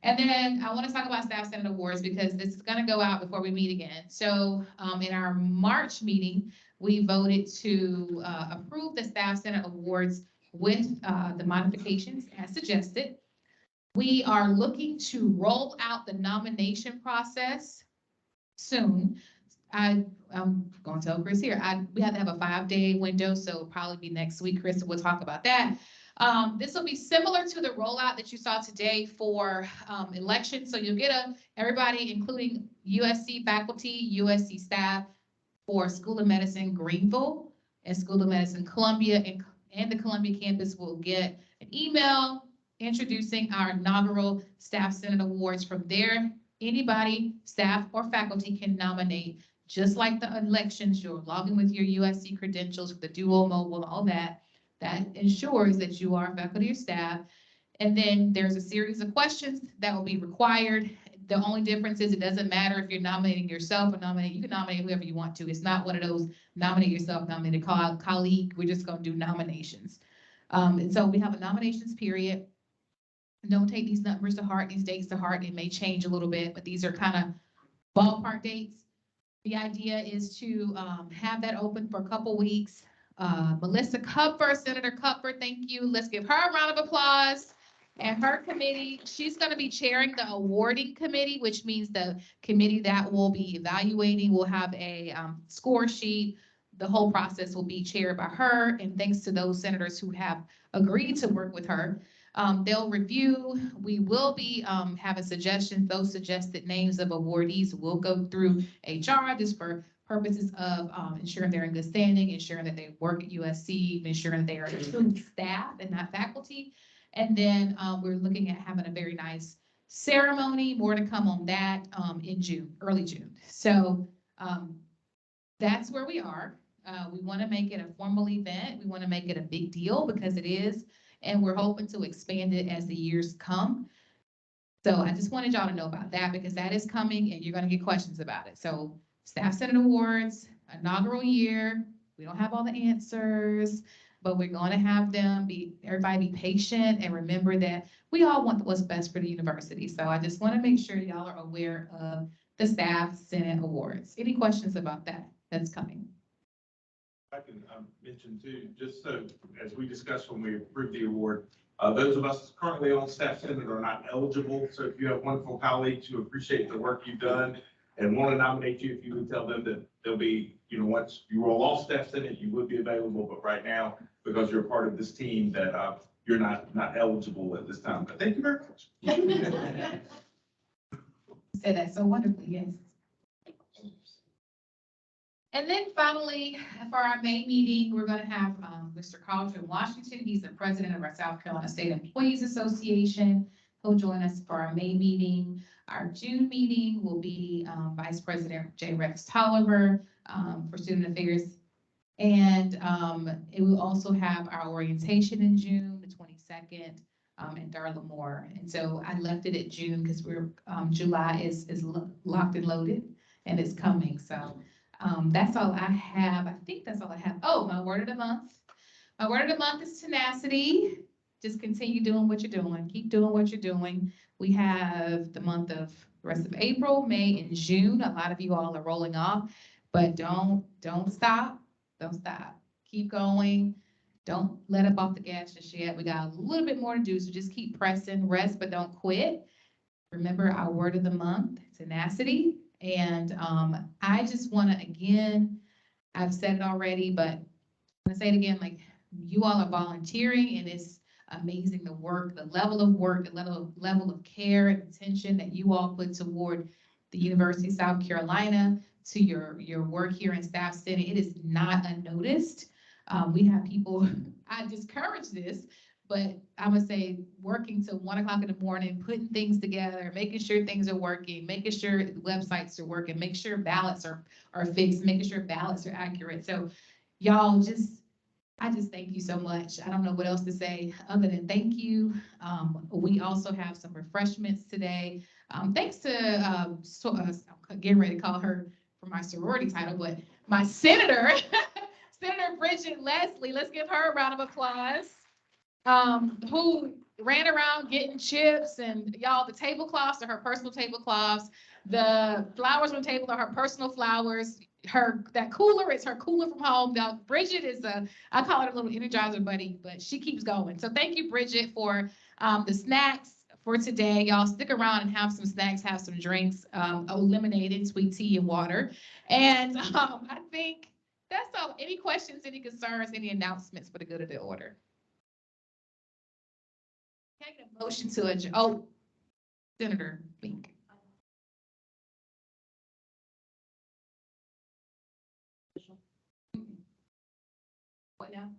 And then I want to talk about Staff Senate Awards because this is going to go out before we meet again. So in our March meeting, we voted to approve the Staff Senate Awards with the modifications as suggested. We are looking to roll out the nomination process soon. I'm going to tell Chris here, we have to have a 5-day window, so it'll probably be next week. Chris will talk about that. This will be similar to the rollout that you saw today for elections. So you'll get everybody, including USC faculty, USC staff for School of Medicine Greenville and School of Medicine Columbia, and the Columbia campus will get an email introducing our inaugural Staff Senate Awards. From there, anybody, staff or faculty can nominate, just like the elections. You're logging with your USC credentials, the dual, mobile, all that. That ensures that you are faculty or staff. And then there's a series of questions that will be required. The only difference is it doesn't matter if you're nominating yourself or you can nominate whoever you want to. It's not one of those nominate yourself, nominate a colleague. We're just going to do nominations. And so we have a nominations period. Don't take these numbers to heart, these dates to heart. It may change a little bit, but these are kind of ballpark dates. The idea is to have that open for a couple weeks. Melissa Cupfer, Senator Cupfer, thank you. Let's give her a round of applause. And her committee, she's going to be chairing the awarding committee, which means the committee that will be evaluating will have a score sheet. The whole process will be chaired by her. And thanks to those senators who have agreed to work with her. They'll review. We will be having suggestions. Those suggested names of awardees will go through HR just for purposes of ensuring they're in good standing, ensuring that they work at USC, ensuring that they are true staff and not faculty. And then we're looking at having a very nice ceremony. More to come on that in June, early June. So that's where we are. We want to make it a formal event. We want to make it a big deal because it is. And we're hoping to expand it as the years come. So I just wanted y'all to know about that because that is coming and you're going to get questions about it. So Staff Senate Awards, inaugural year. We don't have all the answers, but we're going to have them everybody be patient and remember that we all want what's best for the university. So I just want to make sure y'all are aware of the Staff Senate Awards. Any questions about that? That's coming. I can mention too, just so as we discussed when we approved the award, those of us currently on Staff Senate are not eligible. So if you have wonderful colleagues who appreciate the work you've done and want to nominate you, if you would tell them that they'll be, once you roll off Staff Senate, you would be available. But right now, because you're part of this team that, you're not eligible at this time. But thank you very much. Said that so wonderfully, yes. And then finally, for our May meeting, we're gonna have, Mr. Carlton Washington. He's the president of our South Carolina State Employees Association. He'll join us for our May meeting. Our June meeting will be, Vice President J. Rex Tolliver, for Student Affairs. And, it will also have our orientation in June, the 22nd, in Darla Moore. And so I left it at June because July is locked and loaded and it's coming. So, that's all I have. I think that's all I have. Oh, my word of the month. My word of the month is tenacity. Just continue doing what you're doing. Keep doing what you're doing. We have the rest of April, May, and June. A lot of you all are rolling off, but don't stop. Don't stop. Keep going. Don't let up off the gas just yet. We got a little bit more to do, so just keep pressing. Rest, but don't quit. Remember our word of the month, tenacity. And I just want to, again, I've said it already, but I'm going to say it again, like you all are volunteering and it's amazing the work, the level of work, the level of care and attention that you all put toward the University of South Carolina, to your work here in Staff Senate. It is not unnoticed. We have people, I discourage this, but I'm gonna say working till 1 o'clock in the morning, putting things together, making sure things are working, making sure websites are working, make sure ballots are fixed, making sure ballots are accurate. So y'all I just thank you so much. I don't know what else to say other than thank you. We also have some refreshments today. Thanks to, I'm getting ready to call her for my sorority title, but my senator, Senator Bridget Leslie, let's give her a round of applause. Who ran around getting chips, and y'all, the tablecloths are her personal tablecloths. The flowers on the table are her personal flowers. That cooler is her cooler from home. Now, Bridget is I call her a little energizer buddy, but she keeps going. So thank you, Bridget, for the snacks for today. Y'all stick around and have some snacks, have some drinks, lemonade, sweet tea, and water. And I think that's all. Any questions, any concerns, any announcements for the good of the order? Can I get a motion to adjourn? Oh, Senator Fink. What now?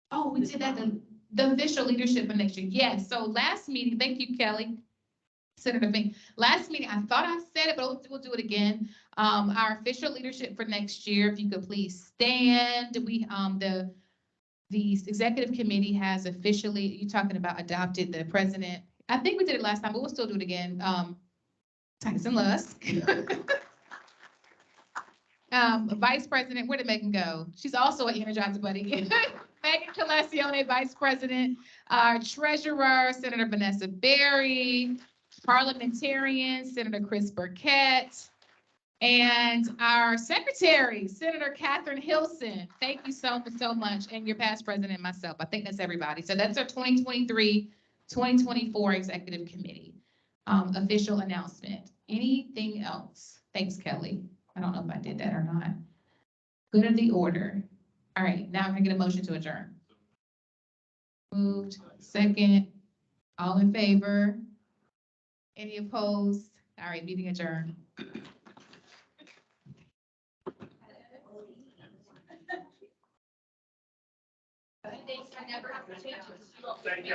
Oh, we did that, the official leadership for next year. Yes, so last meeting, thank you, Kelly. Senator Fink. Last meeting, I thought I said it, but we'll do it again. Our official leadership for next year, if you could please stand. The executive committee has officially, you're talking about adopted the president. I think we did it last time, but we'll still do it again. Tyson Lusk. Vice President, where did Megan go? She's also an Energizer buddy. Megan Colacione, Vice President. Our Treasurer, Senator Vanessa Berry. Parliamentarian, Senator Chris Burkett. And our Secretary, Senator Catherine Hilson. Thank you so much. And your past president, myself. I think that's everybody. So that's our 2023-2024 Executive Committee official announcement. Anything else? Thanks, Kelly. I don't know if I did that or not. Good of the order. All right, now I'm gonna get a motion to adjourn. Moved, second, all in favor? Any opposed? All right, meeting adjourned. Thank you.